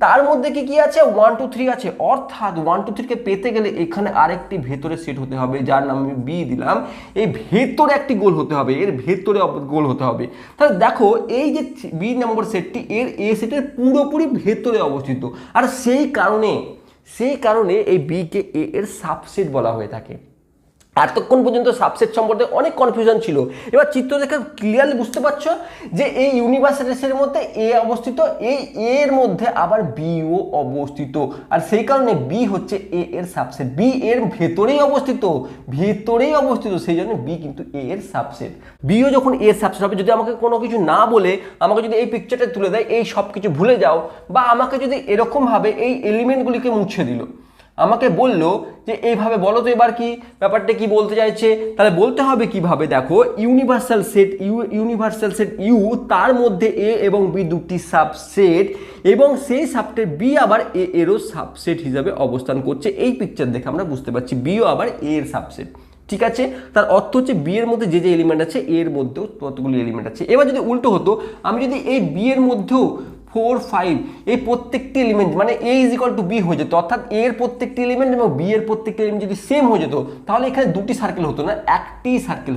তার মধ্যে কি কি আছে, 1 2 3 আছে, অর্থাৎ 1 2 3 কে পেতে গেলে এখানে আরেকটি ভেতরে সেট হতে হবে, যার নাম আমি বি দিলাম। এই ভেতরে একটি গোল হতে হবে, এর ভেতরে গোল হতে হবে। তাহলে দেখো এই যে বি নম্বর সেটটি এর এ সেটের পুরোপুরি ভেতরে অবস্থিত, আর সেই কারণে এই বি কে এ এর সাবসেট বলা হয়ে থাকে। এতক্ষণ পর্যন্ত সাবসেট সম্পর্কে অনেক কনফিউশন ছিল, এবার চিত্র দেখে ক্লিয়ারলি বুঝতে পারছো যে এই ইউনিভার্সাল মধ্যে এ অবস্থিত, এই এর মধ্যে আবার বিও অবস্থিত, আর সেই কারণে বি হচ্ছে এ এর সাবসেট, বি এর ভেতরেই অবস্থিত, সেই জন্য বি কিন্তু এ এর সাবসেট। বিও যখন এ এর সাবসেট হবে, যদি আমাকে কোনো কিছু না বলে আমাকে যদি এই পিকচারটা তুলে দেয়, এই সব কিছু ভুলে যাও, বা আমাকে যদি এরকমভাবে এই এলিমেন্টগুলিকে মুছে দিল, আমাকে বললো যে এইভাবে বলো তো এবার কি ব্যাপারটা কি বলতে চাইছে, তাহলে বলতে হবে কিভাবে, দেখো ইউনিভার্সাল সেট ইউ, তার মধ্যে এ এবং বি দুটি সাবসেট, এবং সেই সাবসেট বি আবার এ এরও সাবসেট হিসাবে অবস্থান করছে। এই পিকচার দেখে আমরা বুঝতে পারছি বিও আবার এ এর সাবসেট। ঠিক আছে, তার অর্থ হচ্ছে বি এর মধ্যে যে যে এলিমেন্ট আছে এর মধ্যেও ততগুলি এলিমেন্ট আছে। এবার যদি উল্টো হতো, আমি যদি এই বি এর মধ্যেও 4 5 এই প্রত্যেকটি এলিমেন্ট মানে এ ইজ ইকুয়াল টু বি হয়ে যেত, অর্থাৎ এর প্রত্যেকটি এলিমেন্ট এবং বি এর প্রত্যেকটি এলিমেন্ট যদি সেম হয়ে যেত, তাহলে এখানে দুটি সার্কেল হতো না, একটি সার্কেল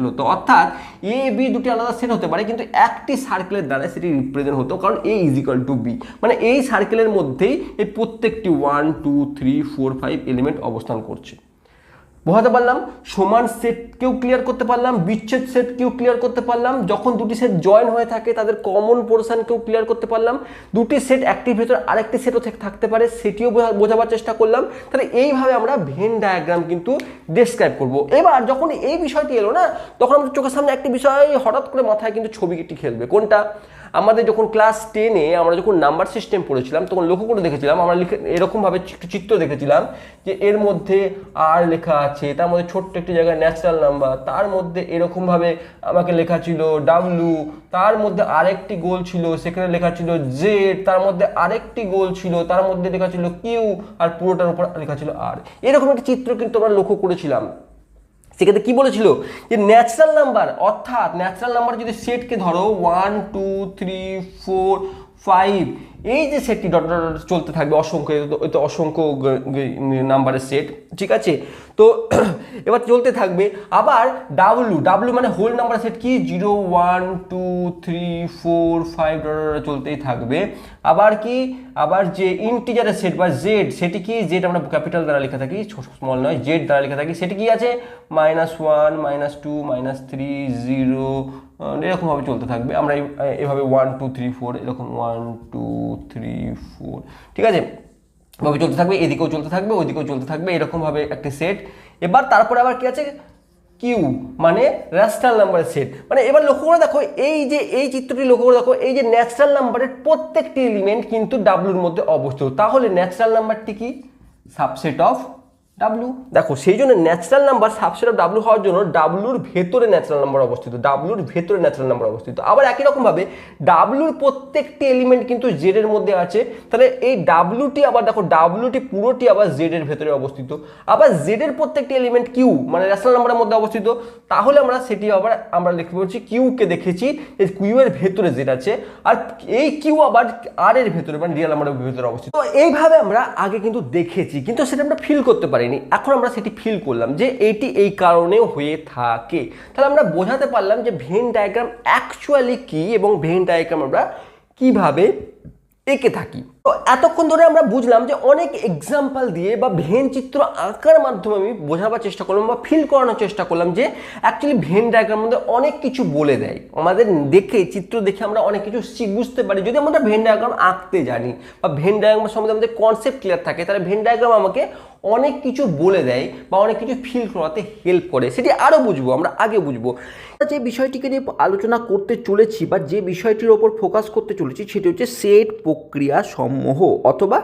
হতো, অর্থাৎ এ বি দুটি আলাদা সেট হতে পারে, কিন্তু একটি সার্কেলের দ্বারা সেটি রিপ্রেজেন্ট হতো, কারণ এ ইজ ইকুয়াল টু বি, মানে এই সার্কেলের মধ্যেই এই প্রত্যেকটি 1 2 3 4 5 এলিমেন্ট অবস্থান করছে। বোঝাতে পারলাম, সমান সেটকেও ক্লিয়ার করতে পারলাম, বিচ্ছেদ সেটকেও ক্লিয়ার করতে পারলাম, যখন দুটি সেট জয়েন হয়ে থাকে তাদের কমন পোর্শনকেও ক্লিয়ার করতে পারলাম, দুটি সেট একটির ভেতর আরেকটি সেটও থাকতে পারে সেটিও বোঝাবার চেষ্টা করলাম। তাহলে এইভাবে আমরা ভেন ডায়াগ্রাম কিন্তু ডেসক্রাইব করব। এবার যখন এই বিষয়টি এলো না, তখন আমাদের চোখের সামনে একটি বিষয় হঠাৎ করে মাথায় কিন্তু ছবিটি খেলবে, কোনটা, আমাদের যখন ক্লাস 10-এ আমরা যখন নাম্বার সিস্টেম পড়েছিলাম তখন লক্ষ্য করে দেখেছিলাম, আমরা এরকমভাবে চিত্র দেখেছিলাম যে এর মধ্যে আর লেখা আছে, তার মধ্যে ছোট্ট একটি জায়গায় ন্যাচারাল নাম্বার, তার মধ্যে এরকমভাবে আমাকে লেখা ছিল ডাব্লু, তার মধ্যে আরেকটি গোল ছিল সেখানে লেখা ছিল জেড, তার মধ্যে আরেকটি গোল ছিল তার মধ্যে লেখা ছিল কিউ, আর পুরোটার উপর লেখা ছিল আর। এরকম একটি চিত্র কিন্তু আমরা লক্ষ্য করেছিলাম। সেক্ষেত্রে কি বলেছিল যে ন্যাচারাল নাম্বার, অর্থাৎ ন্যাচারাল নাম্বার যদি সেটকে ধরো 1 2 3 4 5, এই যে সেটটি ডট ডট চলতে থাকবে অসংখ্য নাম্বারের সেট। ঠিক আছে, তো এবার চলতে থাকবে। আবার ডাব্লু মানে হোল নাম্বার সেট কি 0 1 2 3 4 5 ডট চলতেই থাকবে। আবার যে ইন্টিজারের সেট বা জেড, সেটি কি, জেড আমরা ক্যাপিটাল দ্বারা লেখা থাকি, স্মল নয়, জেড দ্বারা লেখা থাকি, সেটি কি আছে -1 -2 -3 0, এরকমভাবে চলতে থাকবে। আমরা এভাবে 1 2 3 4 এরকম 1 2 3 4, ঠিক আছে, ভাবে চলতে থাকবে, এদিকেও চলতে থাকবে ওইদিকেও চলতে থাকবে, এরকমভাবে একটি সেট। এবার তারপরে আবার কি আছে কিউ মানে ন্যাচারাল নাম্বারের সেট। মানে এবার লক্ষ্য করে দেখো, এই চিত্রটি লক্ষ্য করে দেখো, এই যে ন্যাচারাল নাম্বারের প্রত্যেকটি এলিমেন্ট কিন্তু ডাব্লুর মধ্যে অবস্থিত, তাহলে ন্যাচারাল নাম্বারটি কি সাবসেট অফ ডাব্লু। দেখো সেই জন্য natural number subset of W হওয়ার জন্য ডাব্লুর ভেতরে ন্যাচারাল নাম্বার অবস্থিত, ডাব্লুর ভেতরে ন্যাচারাল নাম্বার অবস্থিত। আবার একই রকমভাবে ডাব্লুর প্রত্যেকটি এলিমেন্ট কিন্তু জেড এর মধ্যে আছে, তাহলে এই ডাব্লুটি আবার দেখো ডাব্লুটি পুরোটি আবার জেড এর ভেতরে অবস্থিত। আবার জেড এর প্রত্যেকটি এলিমেন্ট কিউ মানে ন্যাচারাল নাম্বারের মধ্যে অবস্থিত, তাহলে আমরা সেটি আবার আমরা লিখতে পারছি কিউকে দেখেছি এই কিউ এর ভেতরে জেড আছে, আর এই কিউ আবার আর এর ভেতরে মানে রিয়েল নাম্বারের ভেতরে অবস্থিত। তো এইভাবে আমরা আগে কিন্তু দেখেছি, কিন্তু সেটা আমরা ফিল করতে পারিনি। এখন আমরা সেটি ফিল করলাম যে এটি এই কারণে হয়ে থাকে। তাহলে আমরা বোঝাতে পারলাম যে ভেন ডায়াগ্রাম অ্যাকচুয়ালি কি এবং ভেন ডায়াগ্রাম আমরা কিভাবে এঁকে থাকি। তো এতক্ষণ ধরে আমরা বুঝলাম যে অনেক এক্সাম্পল দিয়ে বা ভেন চিত্র আঁকার মাধ্যমে আমি বোঝাবার চেষ্টা করলাম বা ফিল করানোর চেষ্টা করলাম যে অ্যাকচুয়ালি ভেন ডায়াগ্রাম মধ্যে অনেক কিছু বলে দেয়, আমাদের দেখে চিত্র দেখে আমরা অনেক কিছু বুঝতে পারি যদি আমরা ভেন ডায়াগ্রাম আঁকতে জানি বা ভেন ডায়াগ্রাম সম্বন্ধে আমাদের কনসেপ্ট ক্লিয়ার থাকে, তাহলে ভেন ডায়াগ্রাম আমাকে অনেক কিছু বলে দেয় বা অনেক কিছু ফিল করাতে হেল্প করে, সেটি আরও বুঝবো, আমরা আগে বুঝবো। যে বিষয়টিকে নিয়ে আলোচনা করতে চলেছি বা যে বিষয়টির ওপর ফোকাস করতে চলেছি সেটি হচ্ছে সেট প্রক্রিয়া সমূহ অথবা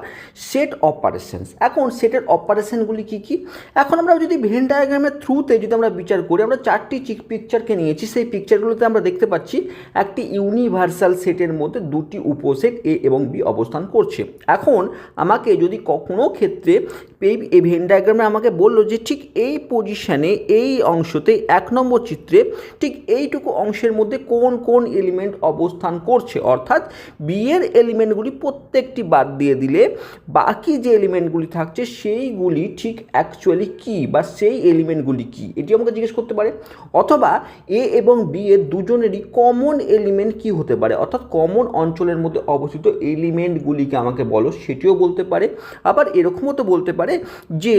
সেট অপারেশনস। এখন সেটের অপারেশনগুলি কি কি, এখন আমরা যদি ভেন ডায়াগ্রামের থ্রুতে যদি আমরা বিচার করি, আমরা চারটি পিকচারকে নিয়েছি, সেই পিকচারগুলোতে আমরা দেখতে পাচ্ছি একটি ইউনিভার্সাল সেটের মধ্যে দুটি উপসেট এ এবং বি অবস্থান করছে। এখন আমাকে যদি কোনো ক্ষেত্রে এই ভেন ডায়াগ্রামে আমাকে বললো যে ঠিক এই পজিশানে এই অংশতে 1 নম্বর চিত্রে ঠিক এইটুকু অংশের মধ্যে কোন কোন এলিমেন্ট অবস্থান করছে, অর্থাৎ বি এর এলিমেন্টগুলি প্রত্যেকটি বাদ দিয়ে দিলে বাকি যে এলিমেন্টগুলি থাকছে সেইগুলি ঠিক অ্যাকচুয়ালি কী বা সেই এলিমেন্টগুলি কী, এটি আমাকে জিজ্ঞেস করতে পারে। অথবা এ এবং বি এর দুজনেরই কমন এলিমেন্ট কী হতে পারে, অর্থাৎ কমন অঞ্চলের মধ্যে অবস্থিত এলিমেন্টগুলিকে আমাকে বলো, সেটিও বলতে পারে। আবার এরকমও তো বলতে পারে যে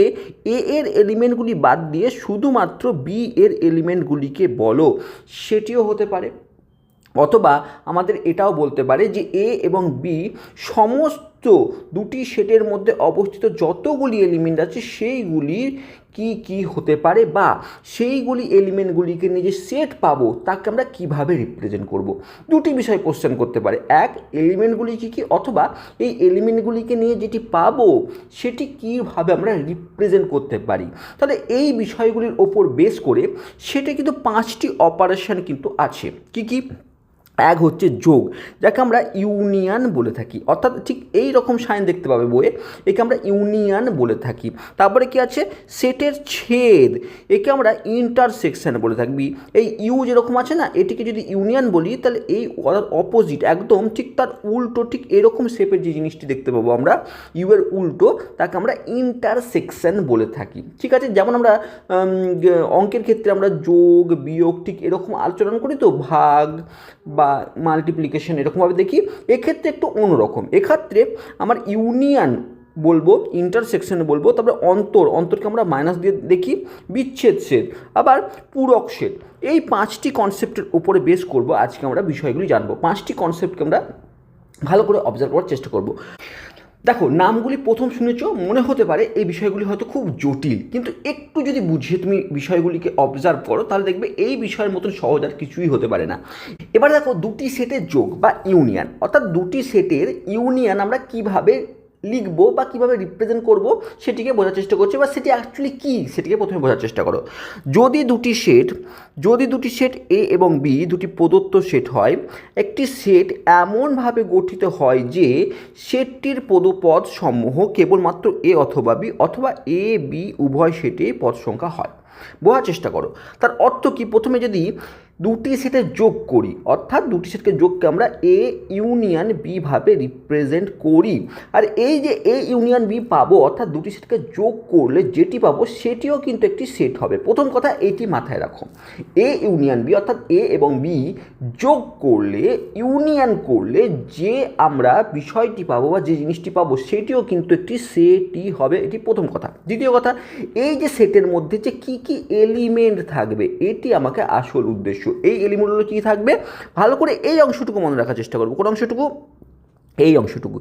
এ এর এলিমেন্টগুলি বাদ দিয়ে শুধুমাত্র বি এর এলিমেন্টগুলিকে বলো, সেটিও হতে পারে। অথবা আমাদের এটাও বলতে পারে যে এ এবং বি সমস্ত দুটি সেটের মধ্যে অবস্থিত যতগুলি এলিমেন্ট আছে সেইগুলি কি কি হতে পারে বা সেইগুলি এলিমেন্টগুলিকে নিয়ে যে সেট পাবো তাকে আমরা কিভাবে রিপ্রেজেন্ট করব। দুটি বিষয় কোশ্চেন করতে পারে, এক এলিমেন্টগুলি কী কী, অথবা এই এলিমেন্টগুলিকে নিয়ে যেটি পাবো সেটি কীভাবে আমরা রিপ্রেজেন্ট করতে পারি। তাহলে এই বিষয়গুলির ওপর বেস করে সেটা কিন্তু 5টি অপারেশন কিন্তু আছে। কি কি? এক হচ্ছে যোগ, যাকে আমরা ইউনিয়ন বলে থাকি, অর্থাৎ ঠিক এই রকম সাইন দেখতে পাবে বইয়ে, একে আমরা ইউনিয়ন বলে থাকি। তারপরে কি আছে সেটের ছেদ, একে আমরা ইন্টারসেকশন বলে থাকবি। এই ইউ যেরকম আছে না, এটিকে যদি ইউনিয়ন বলি তাহলে এই অপোজিট একদম ঠিক তার উল্টো ঠিক এরকম শেপের যে জিনিসটি দেখতে পাবো আমরা ইউ এর উল্টো, তাকে আমরা ইন্টারসেকশন বলে থাকি। ঠিক আছে, যেমন আমরা অঙ্কের ক্ষেত্রে আমরা যোগ বিয়োগ ঠিক এরকম আলোচনা করি তো, ভাগ বা মাল্টিপ্লিকেশন এরকমভাবে দেখি, এক্ষেত্রে একটু অন্যরকম। এক্ষেত্রে আমার ইউনিয়ন বলবো, ইন্টারসেকশন বলবো, তারপরে অন্তরকে আমরা মাইনাস দিয়ে দেখি, বিচ্ছেদ সেট, আবার পূরক সেট। এই 5টি কনসেপ্টের উপরে বেস করব আজকে আমরা বিষয়গুলি জানবো। 5টি কনসেপ্টকে আমরা ভালো করে অবজার্ভ করার চেষ্টা করব। দেখো নামগুলি প্রথম শুনেছ, মনে হতে পারে এই বিষয়গুলি হয়তো খুব জটিল, কিন্তু একটু যদি বুঝিয়ে তুমি বিষয়গুলিকে অবজার্ভ করো তাহলে দেখবে এই বিষয়ের মতন সহজ আর কিছুই হতে পারে না। এবার দেখো দুটি সেটের যোগ বা ইউনিয়ন, অর্থাৎ দুটি সেটের ইউনিয়ন আমরা কিভাবে লিখবো বা কীভাবে রিপ্রেজেন্ট করব সেটিকে বোঝার চেষ্টা করছি, বা সেটি অ্যাকচুয়ালি কী সেটিকে প্রথমে বোঝার চেষ্টা করো। যদি দুটি সেট এ এবং বি দুটি প্রদত্ত সেট হয়, একটি সেট এমনভাবে গঠিত হয় যে সেটটির পদপদ সমূহ কেবলমাত্র এ অথবা বি অথবা এ বি উভয় সেটে পদ সংখ্যা হয়। বোঝার চেষ্টা করো তার অর্থ কি। প্রথমে যদি দুটি সেটে যোগ করি, অর্থাৎ দুটি সেটকে যোগকে আমরা এ ইউনিয়ন বি ভাবে রিপ্রেজেন্ট করি, আর এই যে এ ইউনিয়ন বি পাবো, অর্থাৎ দুটি সেটকে যোগ করলে যেটি পাবো সেটিও কিন্তু একটি সেট হবে। প্রথম কথা এটি মাথায় রাখো, এ ইউনিয়ন বি অর্থাৎ এ এবং বি যোগ করলে ইউনিয়ন করলে যে আমরা বিষয়টি পাবো বা যে জিনিসটি পাবো সেটিও কিন্তু একটি সেটই হবে, এটি প্রথম কথা। দ্বিতীয় কথা, এই যে সেটের মধ্যে যে কি কি এলিমেন্ট থাকবে এটি আমাকে আসল উদ্দেশ্য। এই এলিমেন্টগুলো কি থাকবে ভালো করে এই অংশটুকু মনে রাখার চেষ্টা করবো। কোন অংশটুকু? এই অংশটুকু।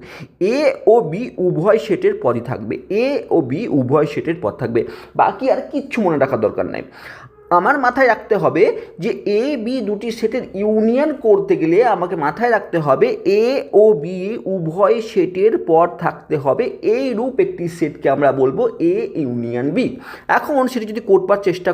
এ ও বি উভয় সেটের পদই থাকবে, এ ও বি উভয় সেটের পদ থাকবে, বাকি আর কিচ্ছু মনে রাখার দরকার নাই। আমার মাথায় রাখতে হবে যে এ বি দুটি সেটের ইউনিয়ন করতে গেলে আমাকে মাথায় রাখতে হবে এ ও বি উভয় সেটের পর থাকতে হবে এই রূপ একটি সেটকে আমরা বলবো এ ইউনিয়ন বি। এখন সেটি যদি করবার চেষ্টা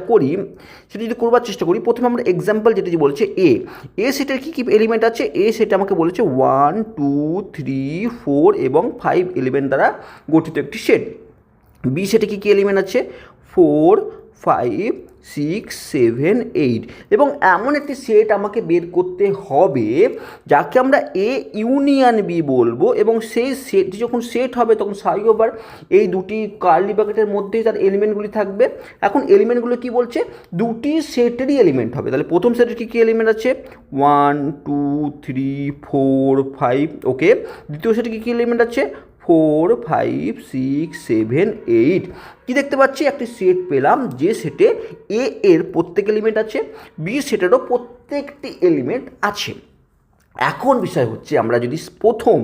করি প্রথমে আমরা এক্সাম্পল যেটি বলছে এ সেটের কী কী এলিমেন্ট আছে। এ সেটে আমাকে বলেছে 1 2 3 4 এবং 5 এলিমেন্ট দ্বারা গঠিত একটি সেট। বি সেটে কী কী এলিমেন্ট আছে 4 5 6 7 8 এবং এমন একটি সেট আমাকে বের করতে হবে যাকে আমরা এ ইউনিয়ন বি বলবো, এবং সেই সেটটি যখন সেট হবে তখন স্বাভাবিকবার এই দুটি কার্লি ব্র্যাকেটের মধ্যেই তার এলিমেন্টগুলি থাকবে। এখন এলিমেন্টগুলো কি বলছে, দুটি সেটেরই এলিমেন্ট হবে। তাহলে প্রথম সেটের কী কী এলিমেন্ট আছে 1 2 3 4 5, ওকে। দ্বিতীয় সেটে কী কী এলিমেন্ট আছে 4 5 6 7 8। কি দেখতে পাচ্ছি, একটি সেট পেলাম যে সেটে এ এর প্রত্যেক এলিমেন্ট আছে, বি সেটেরও প্রত্যেকটি এলিমেন্ট আছে। এখন বিষয় হচ্ছে আমরা যদি প্রথম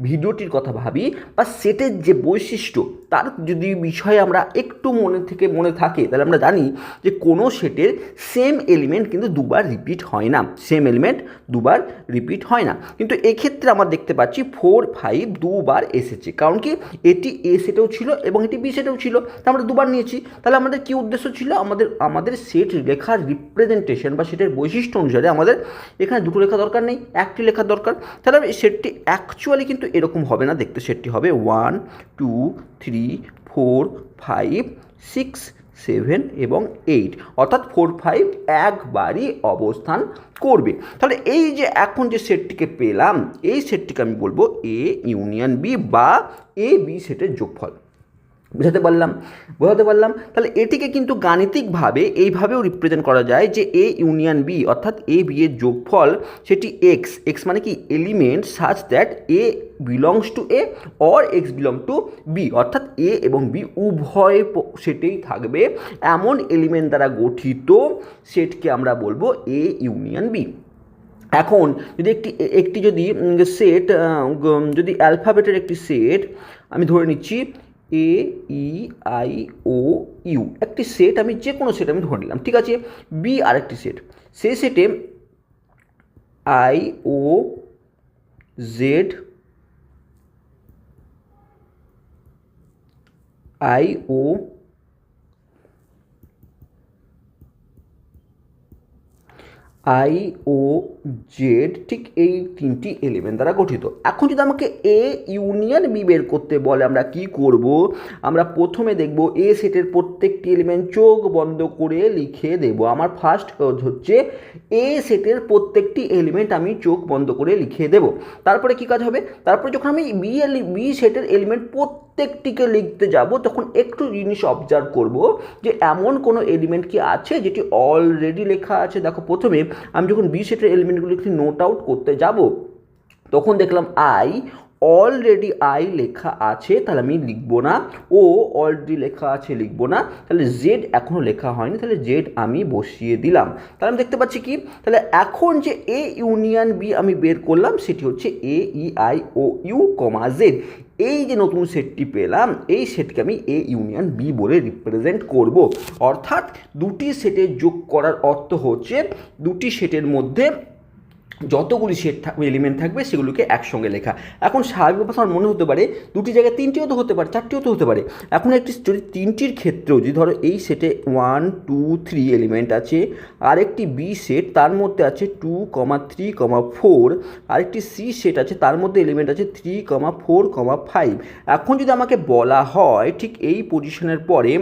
ভিডিওটির কথা ভাবি বা সেটের যে বৈশিষ্ট্য তার যদি বিষয়ে আমরা একটু মনে থাকে তাহলে আমরা জানি যে কোনো সেটের সেম এলিমেন্ট কিন্তু দুবার রিপিট হয় না, কিন্তু এক্ষেত্রে আমরা দেখতে পাচ্ছি 4 5 দুবার এসেছে। কারণ কি, এটি এ সেটেও ছিল এবং এটি বি সেটেও ছিল, তা আমরা দুবার নিয়েছি। তাহলে আমাদের কী উদ্দেশ্য ছিল, আমাদের সেট লেখার রিপ্রেজেন্টেশন বা সেটের বৈশিষ্ট্য অনুসারে আমাদের এখানে দুটো লেখা দরকার নেই, একটি লেখা দরকার। তাহলে সেটটি অ্যাকচুয়ালি কিন্তু এরকম হবে না দেখতে, সেটটি হবে 1 2 3 4 5 6 7 এবং 8, অর্থাৎ 4 5 একবারই অবস্থান করবে। তাহলে এই যে এখন যে সেটটিকে পেলাম, এই সেটটিকে আমি বলবো এ ইউনিয়ন বি বা এ বি সেটের যোগফল। বোঝাতে পারলাম। তাহলে এটিকে কিন্তু গাণিতিকভাবে এইভাবেও রিপ্রেজেন্ট করা যায় যে এ ইউনিয়ন বি অর্থাৎ এ বি এর যোগফল সেটি এক্স মানে কি element such that A belongs to A or x belong to B, অর্থাৎ এ এবং বি উভয় সেটেই থাকবে এমন এলিমেন্ট দ্বারা গঠিত সেটকে আমরা বলবো এ ইউনিয়ন বি। এখন যদি একটি যদি সেট, যদি অ্যালফাবেটের একটি সেট আমি ধরে নিচ্ছি এ ই আই ও ইউ, একটি সেট আমি যে কোনো সেট আমি ধরে নিলাম, ঠিক আছে। বি আরেকটি সেট, সেই সেটে I O Z I O Z, ঠিক এই তিনটি এলিমেন্ট দ্বারা গঠিত। এখন যদি আমাকে এ ইউনিয়ন বি বের করতে বলে আমরা কি করব, আমরা প্রথমে দেখব এ সেটের প্রত্যেকটি এলিমেন্ট চোখ বন্ধ করে লিখে দেব। আমার ফার্স্ট কাজ হচ্ছে এ সেটের প্রত্যেকটি এলিমেন্ট আমি চোখ বন্ধ করে লিখে দেব। তারপরে কি কাজ হবে, তারপরে যখন আমি বি সেটের এলিমেন্ট প্রত্যেকটিকে লিখতে যাব তখন একটু জিনিস অবজার্ভ করব যে এমন কোনো এলিমেন্ট কি আছে যেটি অলরেডি লেখা আছে। দেখো, প্রথমে আমি যখন বি সেটের এলিমেন্টগুলো একটু নোট আউট করতে যাব তখন দেখলাম অলরেডি আই লেখা আছে, তাহলে আমি লিখবো না। ও অলরেডি লেখা আছে, লিখবো না। তাহলে জেড এখনও লেখা হয়নি, তাহলে জেড আমি বসিয়ে দিলাম। তাহলে আমি দেখতে পাচ্ছি কি, তাহলে এখন যে এ ইউনিয়ন বি আমি বের করলাম সেটি হচ্ছে a e i o u comma z. এই যে নতুন সেটটি পেলাম এই সেটকে আমি এ ইউনিয়ন বি বলে রিপ্রেজেন্ট করব। অর্থাৎ দুটি সেটের যোগ করার অর্থ হচ্ছে দুটি সেটের মধ্যে যতগুলি সেট এলিমেন্ট থাকবে সেগুলোকে একসঙ্গে লেখা। এখন স্বাভাবিকভাবে আমার মনে হতে পারে দুটি জায়গায় তিনটিও তো হতে পারে, চারটিও তো হতে পারে। এখন একটি যদি তিনটির ক্ষেত্রেও যদি ধরো এই সেটে 1 2 3 এলিমেন্ট আছে, আরেকটি বি সেট তার মধ্যে আছে 2 3 4, আরেকটি সি সেট আছে তার মধ্যে এলিমেন্ট আছে 3 4 5। এখন যদি আমাকে বলা হয় ঠিক এই পজিশনের পরে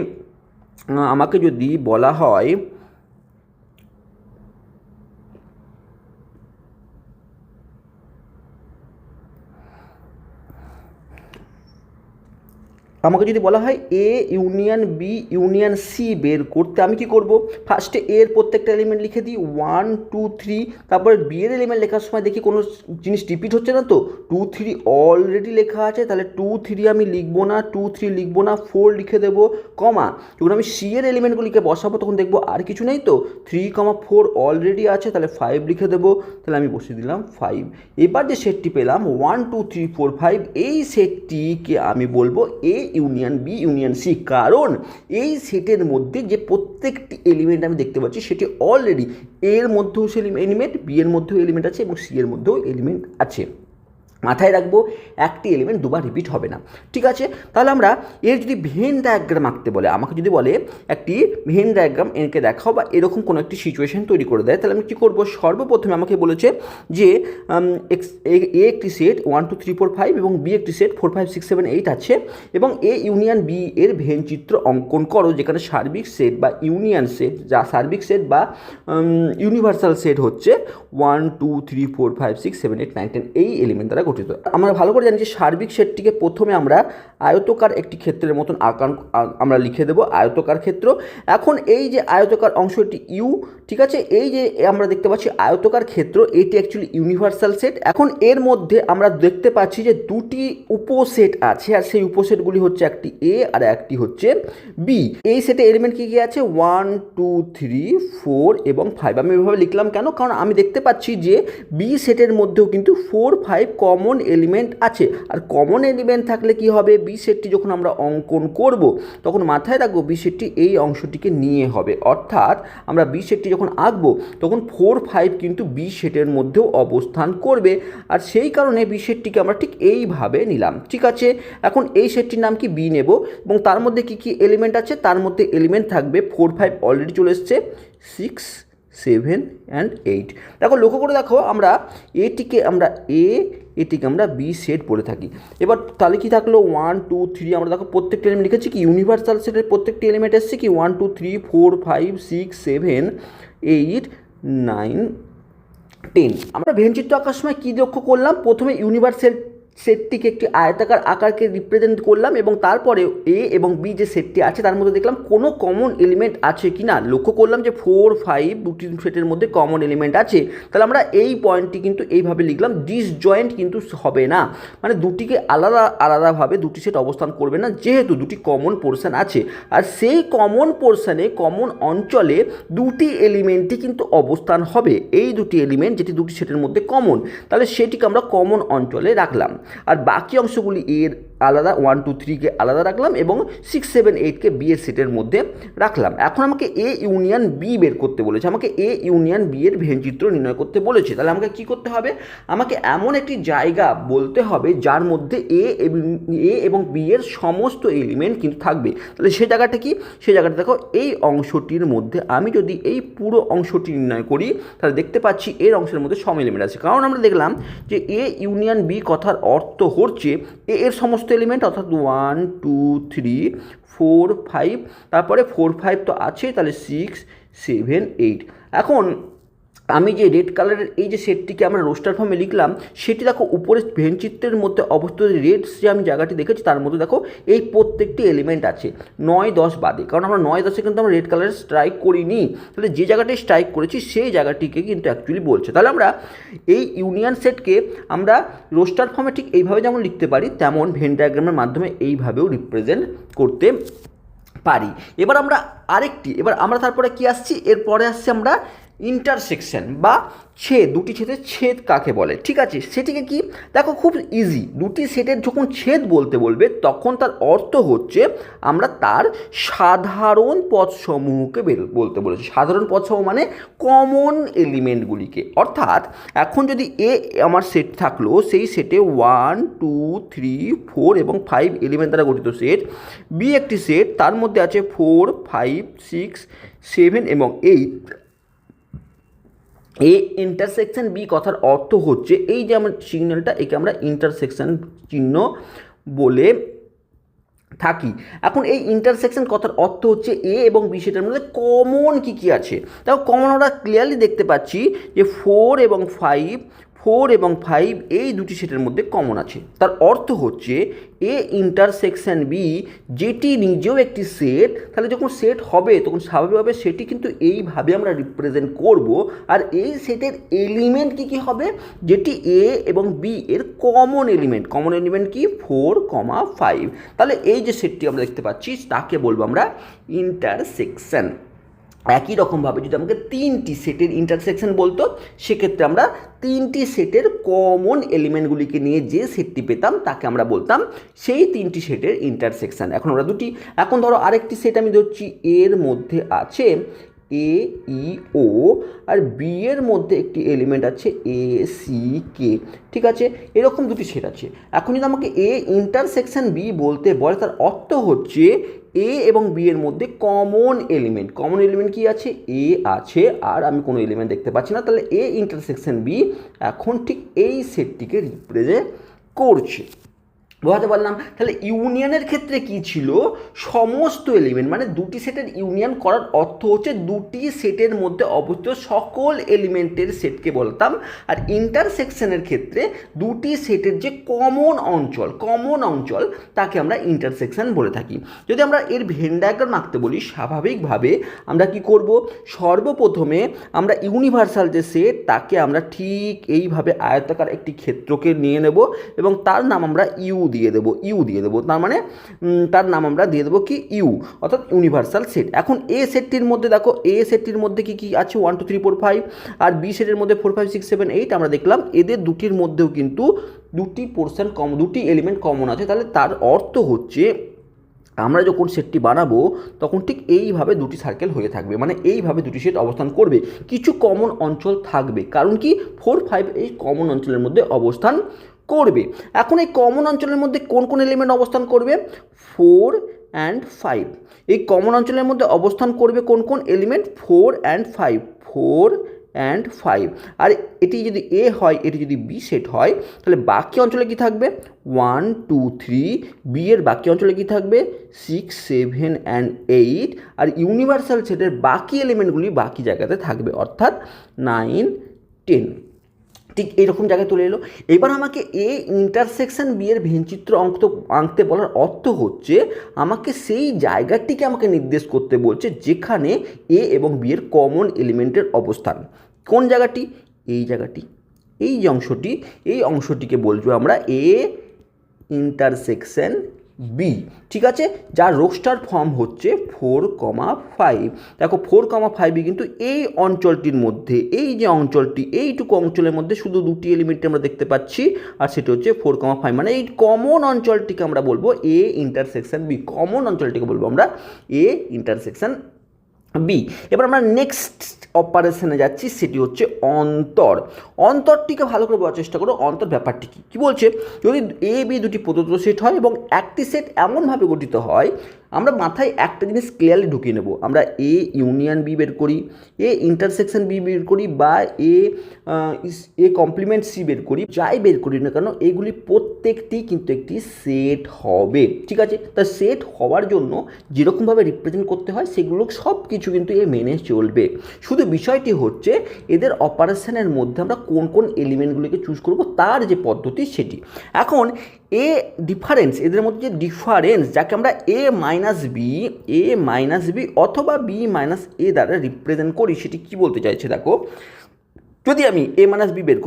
আমাকে যদি বলা হয় A union B union C বের করতে আমি কি করব, ফার্স্টে এর প্রত্যেকটা এলিমেন্ট লিখে দিই 1 2 3, তারপরে বি এর এলিমেন্ট লেখার সময় দেখি কোনো জিনিস রিপিট হচ্ছে না তো, 2 3 অলরেডি লেখা আছে, তাহলে 2 3 আমি লিখবো না, 2 3 লিখবো না, 4 লিখে দেবো, কমা যখন আমি সি এর এলিমেন্টগুলিকে বসাবো তখন দেখবো আর কিছু নেই তো, 3 4 অলরেডি আছে, তাহলে 5 লিখে দেবো, তাহলে আমি বসিয়ে দিলাম 5। এবার যে সেটটি পেলাম 1 2 3 4 5, এই সেটটিকে আমি বলবো A union B union C, কারণ এই সেটের মধ্যে যে প্রত্যেকটি এলিমেন্ট আমি দেখতে পাচ্ছি সেটি অলরেডি এর মধ্যেও সে এলিমেন্ট, বি এর মধ্যেও এলিমেন্ট আছে এবং সি এর মধ্যেও এলিমেন্ট আছে। মাথায় রাখবো একটি এলিমেন্ট দুবার রিপিট হবে না, ঠিক আছে? তাহলে আমরা এর যদি ভেন ডায়াগ্রাম আঁকতে বলে, আমাকে যদি বলে একটি ভেন ডায়াগ্রাম এঁকে দেখাও বা এরকম কোনো একটি সিচুয়েশন তৈরি করে দেয়, তাহলে আমি কী করবো? সর্বপ্রথমে আমাকে বলেছে যে এ একটি সেট 1 2 3 4 5 এবং বি একটি সেট 4 5 6 7 8 আছে এবং এ ইউনিয়ন বি এর ভেন চিত্র অঙ্কন করো, যেখানে সার্বিক সেট বা ইউনিয়ন সেট, যা সার্বিক সেট বা ইউনিভার্সাল সেট হচ্ছে 1 2 3 4 5 6 7 8 9 10 এই এলিমেন্ট দ্বারা গঠিত। আমরা ভালো করে জানি যে সার্বিক সেটটিকে প্রথমে আমরা আয়তকার একটি ক্ষেত্রের মতন আকার আমরা লিখে দেবো, আয়তকার ক্ষেত্র। এখন এই যে আয়তকার অংশটি ইউ, ঠিক আছে, এই যে আমরা দেখতে পাচ্ছি আয়তকার ক্ষেত্র, এটি অ্যাকচুয়ালি ইউনিভার্সাল সেট। এখন এর মধ্যে আমরা দেখতে পাচ্ছি যে দুটি উপসেট আছে, আর সেই উপসেটগুলি হচ্ছে একটি এ আর একটি হচ্ছে বি। এই সেটে এলিমেন্ট কী কী আছে? 1 2 3 4 এবং 5। আমি এভাবে লিখলাম কেন? কারণ আমি দেখতে পাচ্ছি যে বি সেটের মধ্যেও কিন্তু 4 5 কমন এলিমেন্ট আছে, আর কমন এলিমেন্ট থাকলে কি হবে? বি সেটটি যখন আমরা অঙ্কন করব তখন মাথায় রাখবো বি সেটটি এই অংশটিকে নিয়ে হবে, অর্থাৎ আমরা বি সেটটি যখন আঁকবো তখন 4 5 কিন্তু বি সেটের মধ্যেও অবস্থান করবে, আর সেই কারণে বি সেটটিকে আমরা ঠিক এইভাবে নিলাম, ঠিক আছে? এখন এই সেটটির নাম কি? বি নেব, এবং তার মধ্যে কি কি এলিমেন্ট আছে? তার মধ্যে এলিমেন্ট থাকবে 4 5 অলরেডি চলে এসছে, 6 7 অ্যান্ড 8। দেখো, লক্ষ্য করে দেখো, আমরা এটিকে আমরা এটিকে আমরা বি সেট পড়ে থাকি। এবার তাহলে কি থাকলো? 1 2 3, আমরা দেখো প্রত্যেকটা এলিমেন্ট লিখেছি কি ইউনিভার্সাল সেটের প্রত্যেকটি এলিমেন্ট এসছে কি 1 2 3 4 5 6 7 8 9 10। আমরা ভেন চিত্র আঁকার সময় কী লক্ষ্য করলাম? প্রথমে ইউনিভার্সাল সেটটিকে একটি আয়তাকার আকারকে রিপ্রেজেন্ট করলাম এবং তারপরে এ এবং বি যে সেটটি আছে তার মধ্যে দেখলাম কোনো কমন এলিমেন্ট আছে কি না। লক্ষ্য করলাম যে 4 5 দুটি সেটের মধ্যে কমন এলিমেন্ট আছে। তাহলে আমরা এই পয়েন্টটি কিন্তু এইভাবে লিখলাম, ডিসজয়েন্ট কিন্তু হবে না, মানে দুটিকে আলাদাভাবে দুটি সেট অবস্থান করবে না, যেহেতু দুটি কমন পোর্শন আছে, আর সেই কমন পোর্শনে কমন অঞ্চলে দুটি এলিমেন্টই কিন্তু অবস্থান হবে। এই দুটি এলিমেন্ট যেটি দুটি সেটের মধ্যে কমন, তাহলে সেটিকে আমরা কমন অঞ্চলে রাখলাম, আর বাকি অংশগুলি এর আলাদা 1 2 3কে আলাদা রাখলাম এবং 6 7 8কে বি এর সেটের মধ্যে রাখলাম। এখন আমাকে এ ইউনিয়ন বি বের করতে বলেছে, আমাকে এ ইউনিয়ন বি এর ভেন চিত্র নির্ণয় করতে বলেছে। তাহলে আমাকে কি করতে হবে? আমাকে এমন একটি জায়গা বলতে হবে যার মধ্যে এ এবং বি এর সমস্ত এলিমেন্ট কিন্তু থাকবে। তাহলে সেই জায়গাটা কি? সেই জায়গাটা দেখো, এই অংশটির মধ্যে আমি যদি এই পুরো অংশটি নির্ণয় করি তাহলে দেখতে পাচ্ছি এর অংশের মধ্যে সব এলিমেন্ট আছে, কারণ আমরা দেখলাম যে এ ইউনিয়ন বি কথার অর্থ হচ্ছে এ এর সমস্ত এলিমেন্ট, অর্থাৎ 1 2 3 4 5, তারপরে 4 5 তো আছে, তাহলে 6 7 8। এখন আমি যে রেড কালারের এই যে সেটটিকে আমরা রোস্টার ফর্মে লিখলাম, সেটি দেখো উপরে ভেন চিত্রের মধ্যে অবস্থিত রেড যে আমি জায়গাটি দেখেছি তার মধ্যে দেখো এই প্রত্যেকটি এলিমেন্ট আছে 9 10 বাদে, কারণ আমরা 9 10-এ কিন্তু আমরা রেড কালারের স্ট্রাইক করিনি। তাহলে যে জায়গাটি স্ট্রাইক করেছি সেই জায়গাটিকে কিন্তু অ্যাকচুয়ালি বলছে। তাহলে আমরা এই ইউনিয়ন সেটকে আমরা রোস্টার ফর্মে ঠিক এইভাবে যেমন লিখতে পারি, তেমন ভেন ডায়াগ্রামের মাধ্যমে এইভাবেও রিপ্রেজেন্ট করতে পারি। এবার আমরা তারপরে কি আসছি? এরপরে আসছি আমরা ইন্টারসেকশন বা ছেদ, দুটি সেটের ছেদ কাকে বলে, ঠিক আছে? সেটিকে কি দেখো, খুব ইজি। দুটি সেটের যখন ছেদ বলতে বলবে তখন তার অর্থ হচ্ছে আমরা তার সাধারণ পদসমূহকে বলতে বলেছি। সাধারণ পদসমূহ মানে কমন এলিমেন্টগুলিকে, অর্থাৎ এখন যদি এ আমার সেট থাকলো, সেই সেটে 1 2 3 4 এবং 5 এলিমেন্ট দ্বারা গঠিত সেট, বি একটি সেট, তার মধ্যে আছে 4 5 6 7 এবং 8। এ ইন্টারসেকশন বি কথার অর্থ হচ্ছে এই যে আমার সিগন্যালটা, একে আমরা ইন্টারসেকশন চিহ্ন বলে থাকি। এখন এই ইন্টারসেকশন কথার অর্থ হচ্ছে এ এবং বি সেটের মধ্যে কমন কী কী আছে। দেখো, কমন আমরা ক্লিয়ারলি দেখতে পাচ্ছি যে 4 এবং 5 এই দুটি সেটের মধ্যে কমন আছে। তার অর্থ হচ্ছে এ ইন্টারসেকশন বি যেটি নিজেও একটি সেট, তাহলে যখন সেট হবে তখন স্বাভাবিকভাবে সেটি কিন্তু এইভাবে আমরা রিপ্রেজেন্ট করব। আর এই সেটের এলিমেন্ট কী কী হবে? যেটি এ এবং বি এর কমন এলিমেন্ট কি? 4 5। তাহলে এই যে সেটটি আমরা দেখতে পাচ্ছি তাকে বলবো আমরা ইন্টারসেকশন। একই রকমভাবে যদি আমাকে 3টি সেটের ইন্টারসেকশন বলতো, সেক্ষেত্রে আমরা 3টি সেটের কমন এলিমেন্টগুলিকে নিয়ে যে সেটটি পেতাম তাকে আমরা বলতাম সেই 3টি সেটের ইন্টারসেকশন। এখন আমরা এখন ধরো আরেকটি সেট আমি ধরছি, এর মধ্যে আছে এ ই ও, আর বি এর মধ্যে একটি এলিমেন্ট আছে এ সি কে, ঠিক আছে, এরকম দুটি সেট আছে। এখন যদি আমাকে এ ইন্টারসেকশন বি বলতে বলে, তার অর্থ হচ্ছে এ এবং বি এর মধ্যে কমন এলিমেন্ট কি আছে, এ আছে, আর আমি কোনো এলিমেন্ট দেখতে পাচ্ছি না, তাহলে এ ইন্টারসেকশন বি এখন ঠিক এই সেটটিকে রিপ্রেজেন্ট করছে। বোঝাতে পারলাম? তাহলে ইউনিয়নের ক্ষেত্রে কি ছিল, সমস্ত এলিমেন্ট, মানে দুটি সেটের ইউনিয়ন করার অর্থ হচ্ছে দুটি সেটের মধ্যে অবস্থিত সকল এলিমেন্টের সেটকে বলতাম। আর ইন্টারসেকশনের ক্ষেত্রে দুটি সেটের যে কমন অঞ্চল তাকে আমরা ইন্টারসেকশন বলে থাকি। যদি আমরা এর ভেন ডায়াগ্রাম আঁকতে বলি, স্বাভাবিকভাবে আমরা কি করব, সর্বপ্রথমে আমরা ইউনিভার্সাল যে সেট তাকে আমরা ঠিক এইভাবে আয়তাকার একটি ক্ষেত্রকে নিয়ে নেব এবং তার নাম আমরা ইউ দিয়ে দেবো, তার মানে তার নাম আমরা দিয়ে দেবো কি, ইউ, অর্থাৎ ইউনিভার্সাল সেট। এখন এ সেটটির মধ্যে দেখো, এ সেটটির মধ্যে কি আছে 1 2 3 4 5, আর বি সেটের মধ্যে 4 5 6 7 8। আমরা দেখলাম এদের দুটির মধ্যেও কিন্তু দুটি এলিমেন্ট কমন আছে। তাহলে তার অর্থ হচ্ছে আমরা যখন সেটটি বানাবো তখন ঠিক এইভাবে দুটি সার্কেল হয়ে থাকবে, মানে এইভাবে দুটি সেট অবস্থান করবে, কিছু কমন অঞ্চল থাকবে, কারণ কি 4 5 এই কমন অঞ্চলের মধ্যে অবস্থান করবে। এখন এই কমন অঞ্চলের মধ্যে কোন এলিমেন্ট অবস্থান করবে, 4 and 5। এই কমন অঞ্চলের মধ্যে অবস্থান করবে কোন এলিমেন্ট, 4 and 5, 4 and 5। আর এটি যদি এ হয়, এটি যদি বি সেট হয়, তাহলে বাকি অঞ্চলে কি থাকবে, 1 2 3। বি এর বাকি অঞ্চলে কি থাকবে, 6 7 and 8। আর ইউনিভার্সাল সেটের বাকি এলিমেন্টগুলি বাকি জায়গাতে থাকবে, অর্থাৎ 9 10। ঠিক এইরকম জায়গায় চলে এলো। এবার আমাকে এ ইন্টারসেকশন বি এর ভেনচিত্র আঁকতে বলার অর্থ হচ্ছে আমাকে সেই জায়গাটিকে আমাকে নির্দেশ করতে বলছে যেখানে এ এবং বি এর কমন এলিমেন্টের অবস্থান। কোন জায়গাটি, এই জায়গাটি, এই যে অংশটি, এই অংশটিকে বলবো আমরা এ ইন্টারসেকশন বি, ঠিক আছে, যার রোস্টার ফর্ম হচ্ছে 4, 5। দেখো 4, 5 কিন্তু এই অঞ্চলটির মধ্যে, এই যে অঞ্চলটি, এইটুকু অঞ্চলের মধ্যে শুধু দুটি এলিমেন্ট আমরা দেখতে পাচ্ছি, আর সেটা হচ্ছে 4, 5। মানে এই কমন অঞ্চলটিকে আমরা বলবো এ ইন্টারসেকশন বি, কমন অঞ্চলটিকে বলবো আমরা এ ইন্টারসেকশন বি। এবার আমরা নেক্সট অপারেশনে যাচ্ছি, সেটি হচ্ছে অন্তরটিকে ভালো করে বোঝার চেষ্টা করো। অন্তর ব্যাপারটি কী বলছে, যদি এ বি দুটি প্রদত্ত সেট হয় এবং একটি সেট এমনভাবে গঠিত হয়, আমরা মাথায় একটা জিনিস ক্লিয়ারলি ঢুকিয়ে নেব, আমরা এ ইউনিয়ন বি বের করি, এ ইন্টারসেকশন বি বের করি, বা এ কমপ্লিমেন্ট সি বের করি, যাই বের করি না কেন এগুলি প্রত্যেকটি কিন্তু একটি সেট হবে, ঠিক আছে। তা সেট হওয়ার জন্য যেরকমভাবে রিপ্রেজেন্ট করতে হয় সেগুলো সব কিছু কিন্তু এ মেনে চলবে। শুধু বিষয়টি হচ্ছে এদের অপারেশনের মধ্যে আমরা কোন এলিমেন্টগুলিকে চুজ করব তার যে পদ্ধতি সেটি। এখন এদের মধ্যে যে ডিফারেন্স, যাকে আমরা এ মাইনাস বি অথবা বি মাইনাস এ দ্বারা রিপ্রেজেন্ট করি, সেটি কি বলতে চাইছে দেখো। যদি আমি এ মাইনাস বি বের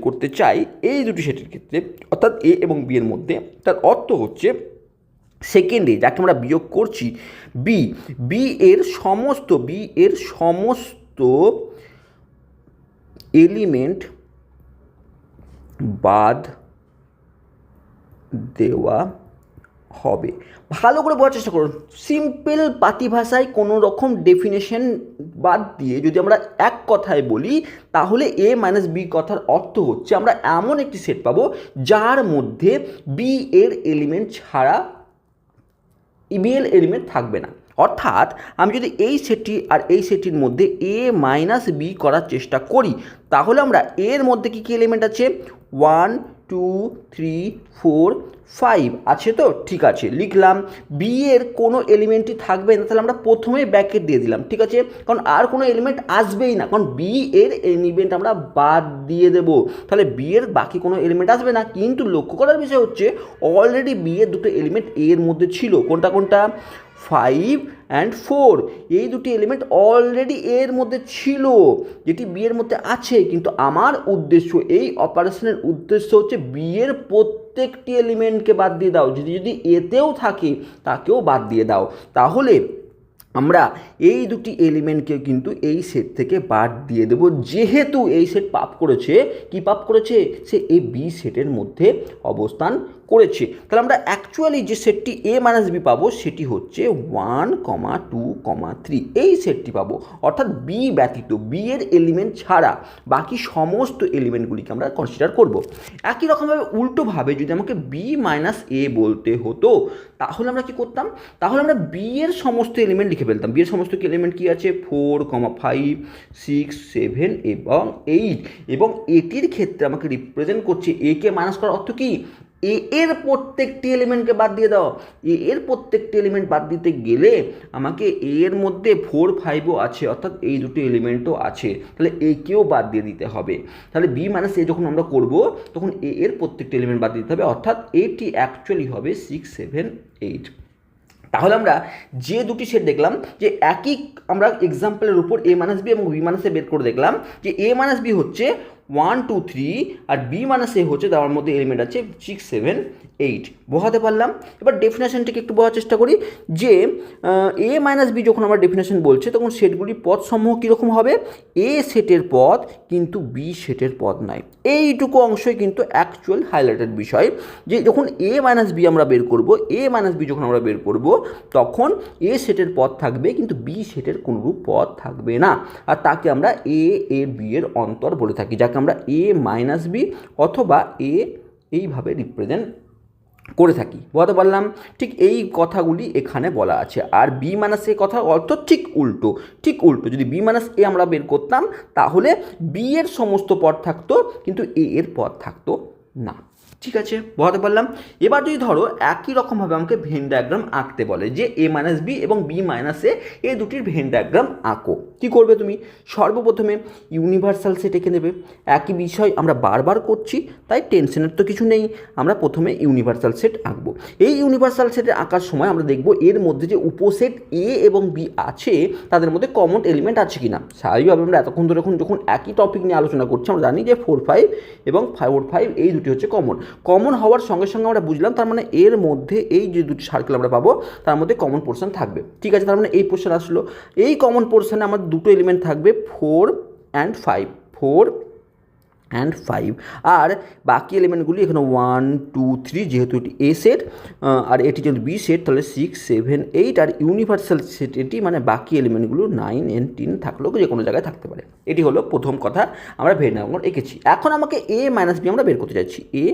করতে চাই, এই দুটি সেটের ক্ষেত্রে, অর্থাৎ এ এবং বি এর মধ্যে, তার অর্থ হচ্ছে সেকেন্ডে যাকে আমরা বিয়োগ করছি বি এর সমস্ত এলিমেন্ট বাদ দেওয়া হবে। ভালো করে বোঝার চেষ্টা করুন, সিম্পল পাতি ভাষায় কোনো রকম ডেফিনেশন বাদ দিয়ে যদি আমরা এক কথায় বলি, তাহলে এ মাইনাস বি কথার অর্থ হচ্ছে আমরা এমন একটি সেট পাবো যার মধ্যে বি এর এলিমেন্ট ছাড়া বি এর এলিমেন্ট থাকবে না। অর্থাৎ আমি যদি এই সেটটি আর এই সেটটির মধ্যে এ মাইনাস বি করার চেষ্টা করি, তাহলে আমরা এর মধ্যে কী এলিমেন্ট আছে, 1 2 3 4 5 আছে, তো ঠিক আছে, লিখলাম। বি এর কোনো এলিমেন্টই থাকবে না, তাহলে আমরা প্রথমে ব্র্যাকেট দিয়ে দিলাম, ঠিক আছে, কারণ আর কোনো এলিমেন্ট আসবেই না, কারণ বি এর এলিমেন্ট আমরা বাদ দিয়ে দেব, তাহলে বি এর বাকি কোনো এলিমেন্ট আসবে না। কিন্তু লক্ষ্য করার বিষয় হচ্ছে অলরেডি বি এর দুটো এলিমেন্ট এর মধ্যে ছিল, কোনটা 5 and 4, এই দুটি এলিমেন্ট অলরেডি এর মধ্যে ছিল, যেটি বি এর মধ্যে আছে। কিন্তু আমার উদ্দেশ্য, এই অপারেশনের উদ্দেশ্য হচ্ছে বি এর প্রত্যেকটি এলিমেন্টকে বাদ দিয়ে দাও, যদি এতেও থাকে তাকেও বাদ দিয়ে দাও। তাহলে আমরা এই দুটি এলিমেন্টকে কিন্তু এই সেট থেকে বাদ দিয়ে দেবো, যেহেতু এই সেট পাপ করেছে, কি পাপ করেছে, সে এই বি সেটের মধ্যে অবস্থান করেছে। তাহলে আমরা অ্যাকচুয়ালি যে সেটটি এ মাইনাস বি পাবো সেটি হচ্ছে 1, 2, 3 এই সেটটি পাবো, অর্থাৎ বি ব্যতীত, বি এর এলিমেন্ট ছাড়া বাকি সমস্ত এলিমেন্টগুলিকে আমরা কনসিডার করব। একই রকমভাবে উল্টোভাবে যদি আমাকে বি মাইনাস এ বলতে হতো তাহলে আমরা কি করতাম, তাহলে আমরা বি এর সমস্ত এলিমেন্ট লিখে ফেলতাম। বি এর সমস্ত এলিমেন্ট কি আছে, 4, 5, 6, 7 এবং 8, এবং এটির ক্ষেত্রে আমাকে রিপ্রেজেন্ট করছে, এ কে মাইনাস করার অর্থ কি, এ এর প্রত্যেকটি এলিমেন্টকে বাদ দিয়ে দাও। এ এর প্রত্যেকটি এলিমেন্ট বাদ দিতে গেলে আমাকে এ এর মধ্যে 4, 5ও আছে, অর্থাৎ এই দুটো এলিমেন্টও আছে, তাহলে এ কেও বাদ দিয়ে দিতে হবে। তাহলে বি মাইনাস এ যখন আমরা করব তখন এ এর প্রত্যেকটি এলিমেন্ট বাদ দিতে হবে, অর্থাৎ এটি অ্যাকচুয়ালি হবে 6, 7, 8। তাহলে আমরা যে দুটি সেট দেখলাম, যে একই আমরা এক্সাম্পলের উপর এ মাইনাস বি এবং বি মাইনাস এ বের করে দেখলাম যে এ মাইনাস বি হচ্ছে 1, 2, 3 আর বি মাইনাস এ হচ্ছে, তার মধ্যে এলিমেন্ট আছে 6, 7, 8। বোঝাতে পারলাম। এবার ডেফিনেশনটিকে একটু বোঝার চেষ্টা করি, যে এ মাইনাস বি যখন আমরা ডেফিনেশন বলছে তখন সেটগুলি পদ সমূহ কীরকম হবে, এ সেটের পদ কিন্তু বি সেটের পদ নয়। এইটুকু অংশই কিন্তু অ্যাকচুয়াল হাইলাইটেড বিষয়, যে যখন এ মাইনাস বি আমরা বের করব, এ মাইনাস বি যখন আমরা বের করব তখন এ সেটের পদ থাকবে কিন্তু বি সেটের কোনরূপ পদ থাকবে না, আর তাকে আমরা এ এর বি এর অন্তর বলে থাকি, যাকে আমরা এ মাইনাস বি অথবা এ এইভাবে রিপ্রেজেন্ট করে থাকি। বুঝতে পারলাম? ঠিক এই কথাগুলি এখানে বলা আছে। আর বি মাইনাস এ কথা অর্থ ঠিক উল্টো, ঠিক উল্টো। যদি বি মাইনাস এ আমরা বের করতাম তাহলে বি এর সমস্ত পদ থাকতো কিন্তু এ এর পদ থাকতো না। ঠিক আছে, বোঝাতে পারলাম? এবার যদি ধরো একই রকমভাবে আমাকে ভেন ডায়াগ্রাম আঁকতে বলে, যে এ মাইনাস বি এবং বি মাইনাস এ এই দুটির ভেন ডায়াগ্রাম আঁকো, কী করবে তুমি? সর্বপ্রথমে ইউনিভার্সাল সেট এঁকে নেবে। একই বিষয় আমরা বারবার করছি, তাই টেনশনের তো কিছু নেই। আমরা প্রথমে ইউনিভার্সাল সেট আঁকবো। এই ইউনিভার্সাল সেটে আঁকার সময় আমরা দেখব এর মধ্যে যে উপসেট এ এবং বি আছে তাদের মধ্যে কমন এলিমেন্ট আছে কি না। স্বাভাবিকভাবে আমরা এতক্ষণ ধরে যখন একই টপিক নিয়ে আলোচনা করছি আমরা জানি যে 4, 5 এবং 4, 5 এই দুটি হচ্ছে কমন হওয়ার সঙ্গে সঙ্গে আমরা বুঝলাম তার মানে এর মধ্যে এই যে দুটি সার্কেল আমরা পাবো তার মধ্যে কমন পোর্শন থাকবে। ঠিক আছে, তার মানে এই পোর্শন আসলো। এই কমন পোর্শনে আমার দুটো এলিমেন্ট থাকবে 4 and 5, 4 and 5, আর বাকি এলিমেন্টগুলি এখানে 1, 2, 3, যেহেতু এটি এ সেট আর এটি যেহেতু বি সেট তাহলে 6, 7, 8, আর ইউনিভার্সাল সেট এটি, মানে বাকি এলিমেন্টগুলো 9 and 10 থাকলেও যে কোনো জায়গায় থাকতে পারে। এটি হলো প্রথম কথা, আমরা ভেন ডায়াগ্রাম এঁকেছি। এখন আমাকে এ মাইনাস বি আমরা বের করতে চাইছি, এ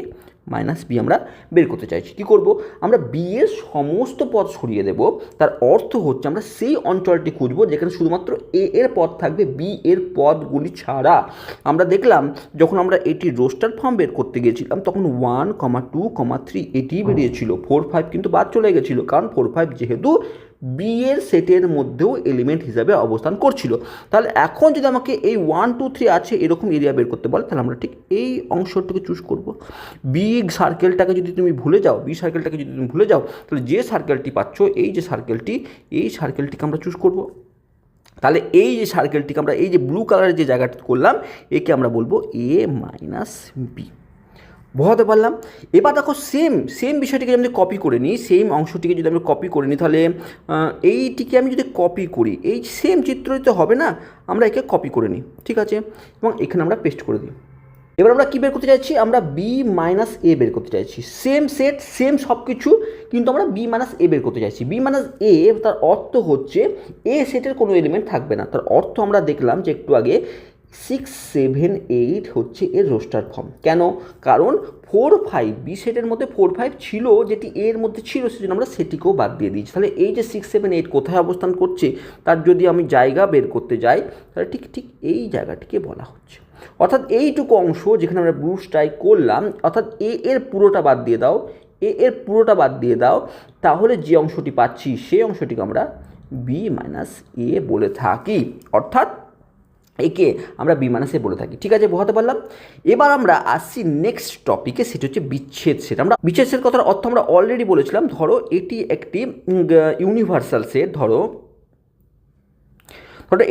মাইনাস বি আমরা বের করতে চাইছি। কী করব? আমরা বি এর সমস্ত পদ সরিয়ে দেব। তার অর্থ হচ্ছে আমরা সেই অঞ্চলটি খুঁজব যেখানে শুধুমাত্র এ এর পদ থাকবে, বি এর পদগুলি ছাড়া। আমরা দেখলাম যখন আমরা এটি রোস্টার ফর্ম বের করতে গিয়েছিলাম তখন 1, 2, 3 এটিই বেরিয়েছিল, 4, 5 কিন্তু বাদ চলে গেছিলো, কারণ 4, 5 যেহেতু বি এর সেটের মধ্যেও এলিমেন্ট হিসাবে অবস্থান করছিল। তাহলে এখন যদি আমাকে এই 1, 2, 3 আছে এরকম এরিয়া বের করতে বলে তাহলে আমরা ঠিক এই অংশটাকে চুজ করব। বি সার্কেলটাকে যদি তুমি ভুলে যাও, তাহলে যে সার্কেলটি পাচ্ছ, এই যে সার্কেলটি, এই সার্কেলটিকে আমরা চুজ করব। তাহলে এই যে সার্কেলটিকে আমরা এই যে ব্লু কালারের যে জায়গাটা করলাম একে আমরা বলবো এ মাইনাস বি। বোঝাতে পারলাম? এবার দেখো সেম বিষয়টিকে যদি কপি করে নিই, সেম অংশটিকে যদি আমি কপি করে নিই তাহলে এইটিকে আমি যদি কপি করি, এই সেম চিত্রই তো হবে না, আমরা একে কপি করে নিই। ঠিক আছে, এবং এখানে আমরা পেস্ট করে দিই। এবার আমরা কী বের করতে চাইছি? আমরা বি মাইনাস এ বের করতে চাইছি। সেম সেট, সেম সব কিছু, কিন্তু আমরা বি মাইনাস এ বের করতে চাইছি। বি মাইনাস এ তার অর্থ হচ্ছে এ সেটের কোনো এলিমেন্ট থাকবে না। তার অর্থ আমরা দেখলাম যে একটু আগে 6, 7, 8 হচ্ছে এর রোস্টার ফর্ম। কেন? কারণ 4, 5 বি সেটের মধ্যে 4, 5 ছিল, যেটি এর মধ্যে ছিল, সেজন্য আমরা সেটিকেও বাদ দিয়ে দিয়েছি। তাহলে এই যে 6, 7, 8 কোথায় অবস্থান করছে তার যদি আমি জায়গা বের করতে যাই তাহলে ঠিক এই জায়গাটিকে বলা হচ্ছে। অর্থাৎ এইটুকু অংশ যেখানে আমরা ব্লু স্ট্রাইক করলাম, অর্থাৎ এ এর পুরোটা বাদ দিয়ে দাও, এ এর পুরোটা বাদ দিয়ে দাও, তাহলে যে অংশটি পাচ্ছি সেই অংশটিকে আমরা বি মাইনাস এ বলে থাকি। অর্থাৎ একে আমরা বি মাইনাস এ বলে থাকি। ঠিক আছে, বোঝাতে পারলাম? এবার আমরা আসছি নেক্সট টপিকে, সেটা হচ্ছে বিচ্ছেদ সেট। আমরা বিচ্ছেদ সেট কথার অর্থ আমরা অলরেডি বলেছিলাম। ধরো এটি একটি ইউনিভার্সাল সেট, ধরো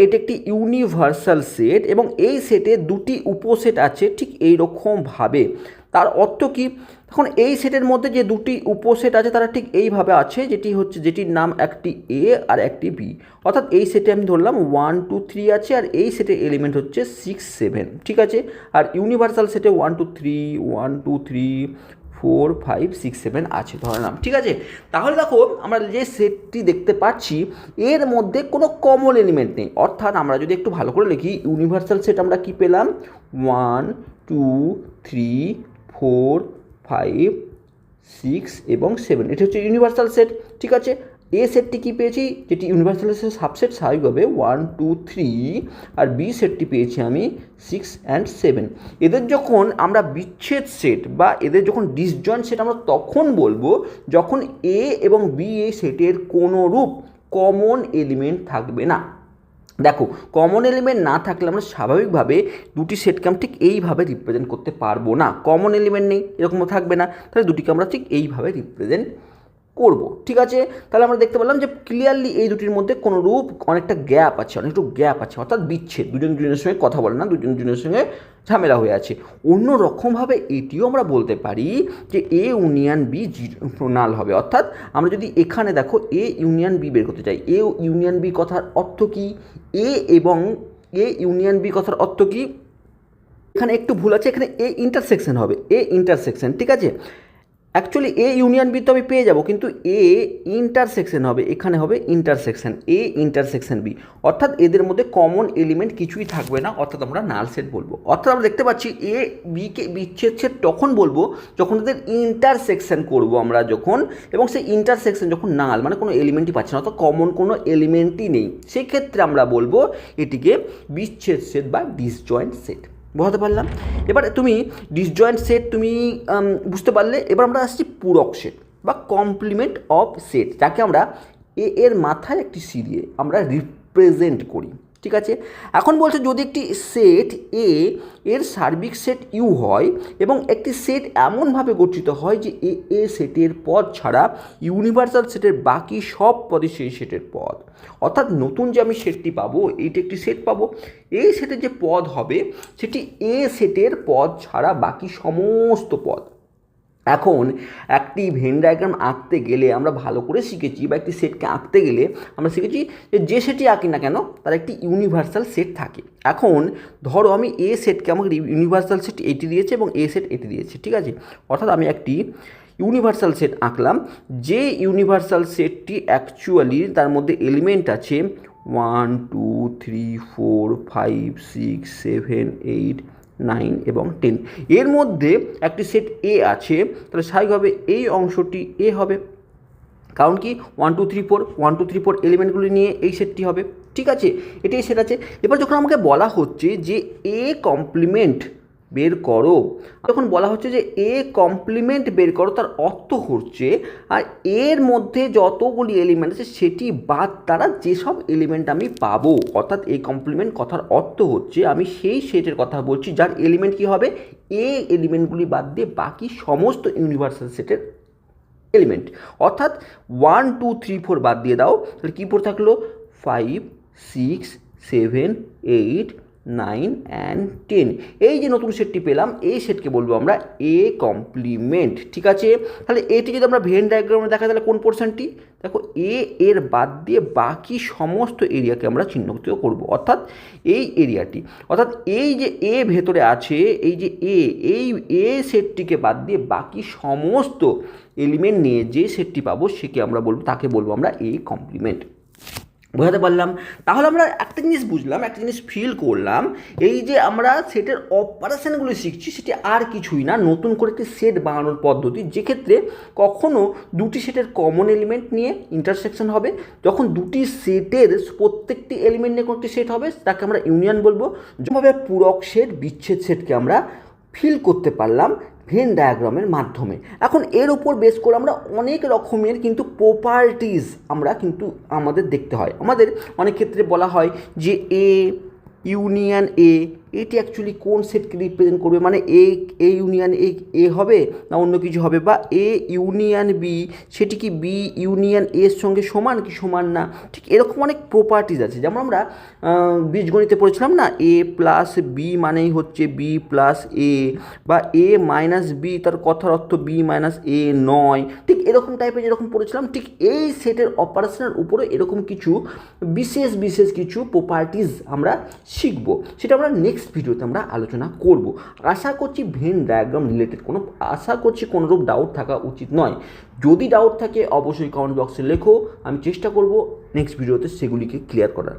এটি একটি ইউনিভার্সাল সেট এবং এই সেটে দুটি উপসেট আছে ঠিক এই রকমভাবে। তার অর্থ কি? এখন এই সেটের মধ্যে যে দুটি উপসেট আছে তারা ঠিক এইভাবে আছে, যেটির নাম একটি এ আর একটি বি। অর্থাৎ এই সেটে আমি ধরলাম 1 2 3 আছে, আর এই সেটের এলিমেন্ট হচ্ছে 6 7, ঠিক আছে। আর ইউনিভার্সাল সেটে 1 2 3 4 5 6 7 আছে ধরলাম, ঠিক আছে। তাহলে দেখো আমরা যে সেটটি দেখতে পাচ্ছি এর মধ্যে কোনো কমন এলিমেন্ট নেই। অর্থাৎ আমরা যদি একটু ভালো করে লিখি, ইউনিভার্সাল সেট আমরা কি পেলাম? 1 2 3 4 5 6 এবং 7, এটা হচ্ছে ইউনিভার্সাল সেট, ঠিক আছে। এ সেটটি কী পেয়েছি, যেটি ইউনিভার্সাল সেটের সাবসেট স্বাভাবিকভাবে 1 2 3, আর বি সেটটি পেয়েছি আমি 6 and 7। এদের যখন আমরা বিচ্ছেদ সেট বা এদের যখন ডিসজয়েন্ট সেট আমরা তখন বলবো যখন এ এবং বি এই সেটের কোনো রূপ কমন এলিমেন্ট থাকবে না। দেখো, কমন এলিমেন্ট না থাকলে আমরা স্বাভাবিকভাবে দুটি সেটকে আমরা ঠিক এইভাবে রিপ্রেজেন্ট করতে পারবো না। কমন এলিমেন্ট নেই, এরকম থাকবে না, তাহলে দুটিকে আমরা ঠিক এইভাবে রিপ্রেজেন্ট করব, ঠিক আছে। তাহলে আমরা দেখতে পেলাম যে ক্লিয়ারলি এই দুটির মধ্যে কোনো রূপ অনেকটা গ্যাপ আছে, অর্থাৎ বিচ্ছেদ, দুজনের সঙ্গে কথা বলে না, দুজনের সঙ্গে ঝামেলা হয়ে আছে। অন্য রকমভাবে এটিও আমরা বলতে পারি যে এ ইউনিয়ন বি নাল হবে। অর্থাৎ আমরা যদি এখানে দেখো এ ইউনিয়ন বি বের করতে চাই, এ ইউনিয়ন বি কথার অর্থ কি? এ ইউনিয়ন বি কথার অর্থ কি? এখানে একটু ভুল আছে, এখানে এ ইন্টারসেকশন হবে, ঠিক আছে। অ্যাকচুয়ালি এ ইউনিয়ন বি তো আমি পেয়ে যাব, কিন্তু এ ইন্টারসেকশন হবে, এখানে হবে ইন্টারসেকশন, এ ইন্টারসেকশন বি। অর্থাৎ এদের মধ্যে কমন এলিমেন্ট কিছুই থাকবে না, অর্থাৎ আমরা নাল সেট বলবো। অর্থাৎ আমরা দেখতে পাচ্ছি এ বিকে বিচ্ছেদ সেট তখন বলবো যখন এদের ইন্টারসেকশন করব আমরা যখন, এবং সেই ইন্টারসেকশন যখন নাল মানে কোনো এলিমেন্টই পাচ্ছি না, অর্থাৎ কমন কোনো এলিমেন্টই নেই, সেই ক্ষেত্রে আমরা বলবো এটিকে বিচ্ছেদ সেট বা ডিসজয়েন্ট সেট। বোঝাতে পারলাম? এবারে তুমি ডিসজয়েন্ট সেট তুমি বুঝতে পারলে। এবার আমরা আসছি পূরক সেট বা কমপ্লিমেন্ট অফ সেট, যাকে আমরা এ এর মাথায় একটি সি দিয়ে আমরা রিপ্রেজেন্ট করি, ঠিক আছে। এখন বলছে যদি একটি সেট এ এর সার্বিক সেট ইউ হয় এবং একটি সেট এমনভাবে গঠিত হয় যে এ সেটের পদ ছাড়া ইউনিভার্সাল সেটের বাকি সব পদই সেই সেটের পদ। অর্থাৎ নতুন যে আমি সেটটি পাবো, এইটি একটি সেট পাবো, এই সেটের যে পদ হবে সেটি এ সেটের পদ ছাড়া বাকি সমস্ত পদ। এখন একটি ভেন ডায়াগ্রাম আঁকতে গেলে আমরা ভালো করে শিখেছি, বা একটি সেটকে আঁকতে গেলে আমরা শিখেছি যে সেটই আঁকি না কেন তার একটি ইউনিভার্সাল সেট থাকে। এখন ধরো আমি এ সেটকে আমাকে ইউনিভার্সাল সেট এটি দিয়েছে এবং এ সেট এটি দিয়েছে, ঠিক আছে। অর্থাৎ আমি একটি ইউনিভার্সাল সেট আঁকলাম, যে ইউনিভার্সাল সেটটি অ্যাকচুয়ালি তার মধ্যে এলিমেন্ট আছে 1 2 3 4 5 6 7 8 9 এবং 10। এর মধ্যে একটি সেট এ আছে, তাহলে স্বাভাবিকভাবে এই অংশটি এ হবে, কারণ কি 1 2 3 4 এলিমেন্টগুলি নিয়ে এই সেটটি হবে, ঠিক আছে। এটাই সেট আছে। এবার যখন আমাকে বলা হচ্ছে যে এ কমপ্লিমেন্ট বের করো, যখন বলা হচ্ছে যে এ কমপ্লিমেন্ট বের করো, তার অর্থ হচ্ছে আর এর মধ্যে যতগুলি এলিমেন্ট আছে সেটি বাদ দ্বারা যেসব এলিমেন্ট আমি পাবো। অর্থাৎ এ কমপ্লিমেন্ট কথার অর্থ হচ্ছে আমি সেই সেটের কথা বলছি যার এলিমেন্ট কী হবে, এ এলিমেন্টগুলি বাদ দিয়ে বাকি সমস্ত ইউনিভার্সাল সেটের এলিমেন্ট। অর্থাৎ 1 2 3 4 বাদ দিয়ে দাও, তাহলে কী পড়ে থাকলো 5 6 7 8 9 and 10। এই যে নতুন সেটটি পেলাম, এই সেটকে বলবো আমরা এ কমপ্লিমেন্ট, ঠিক আছে। তাহলে এটি যদি আমরা ভেন ডায়াগ্রামে দেখা, তাহলে কোন পোর্শনটি দেখো, এ এর বাদ দিয়ে বাকি সমস্ত এরিয়াকে আমরা চিহ্নিত করব, অর্থাৎ এই এরিয়াটি। অর্থাৎ এই যে এ ভেতরে আছে, এই যে এই এ সেটটিকে বাদ দিয়ে বাকি সমস্ত এলিমেন্ট নিয়ে যে সেটটি পাবো সেকে আমরা বলবো, তাকে বলবো আমরা এ কমপ্লিমেন্ট। বোঝাতে পারলাম? তাহলে আমরা একটা জিনিস বুঝলাম, একটা জিনিস ফিল করলাম, এই যে আমরা সেটের অপারেশনগুলো শিখছি সেটি আর কিছুই না, নতুন করে একটি সেট বানানোর পদ্ধতি, যেক্ষেত্রে কখনও দুটি সেটের কমন এলিমেন্ট নিয়ে ইন্টারসেকশন হবে, যখন দুটি সেটের প্রত্যেকটি এলিমেন্ট নিয়ে কোনো একটি সেট হবে তাকে আমরা ইউনিয়ন বলবো। যেভাবে পূরক সেট বিচ্ছেদ সেটকে আমরা ফিল করতে পারলাম ভেন ডায়াগ্রামের মাধ্যমে। এখন এর উপর বেস করে আমরা অনেক রকমের কিন্তু প্রপার্টিজ আমরা কিন্তু আমাদের দেখতে হয়। আমাদের অনেক ক্ষেত্রে বলা হয় যে এ ইউনিয়ন এ, এটি অ্যাকচুয়ালি কোন সেটকে রিপ্রেজেন্ট করবে, মানে এ ইউনিয়ন এ হবে না অন্য কিছু হবে, বা এ ইউনিয়ন বি সেটি কি বি ইউনিয়ন এর সঙ্গে সমান কি সমান না। ঠিক এরকম অনেক প্রপার্টিজ আছে, যেমন আমরা বীজগণিতে পড়েছিলাম না এ প্লাস বি মানেই হচ্ছে বি প্লাস এ, বা এ মাইনাস বি তার কথার অর্থ বি মাইনাস এ নয়। ঠিক এরকম টাইপের যেরকম পড়েছিলাম, ঠিক এই সেটের অপারেশনের উপরে এরকম কিছু বিশেষ বিশেষ কিছু প্রপার্টিজ আমরা শিখব, সেটা আমরা নেক্সট ভিডিওতে আমরা আলোচনা করব। আশা করছি ভেন ডায়াগ্রাম রিলেটেড আশা করছি কোনোরূপ ডাউট থাকা উচিত নয়। যদি ডাউট থাকে অবশ্যই কমেন্ট বক্সে লেখো, আমি চেষ্টা করব নেক্সট ভিডিওতে সেগুলিকে ক্লিয়ার করার।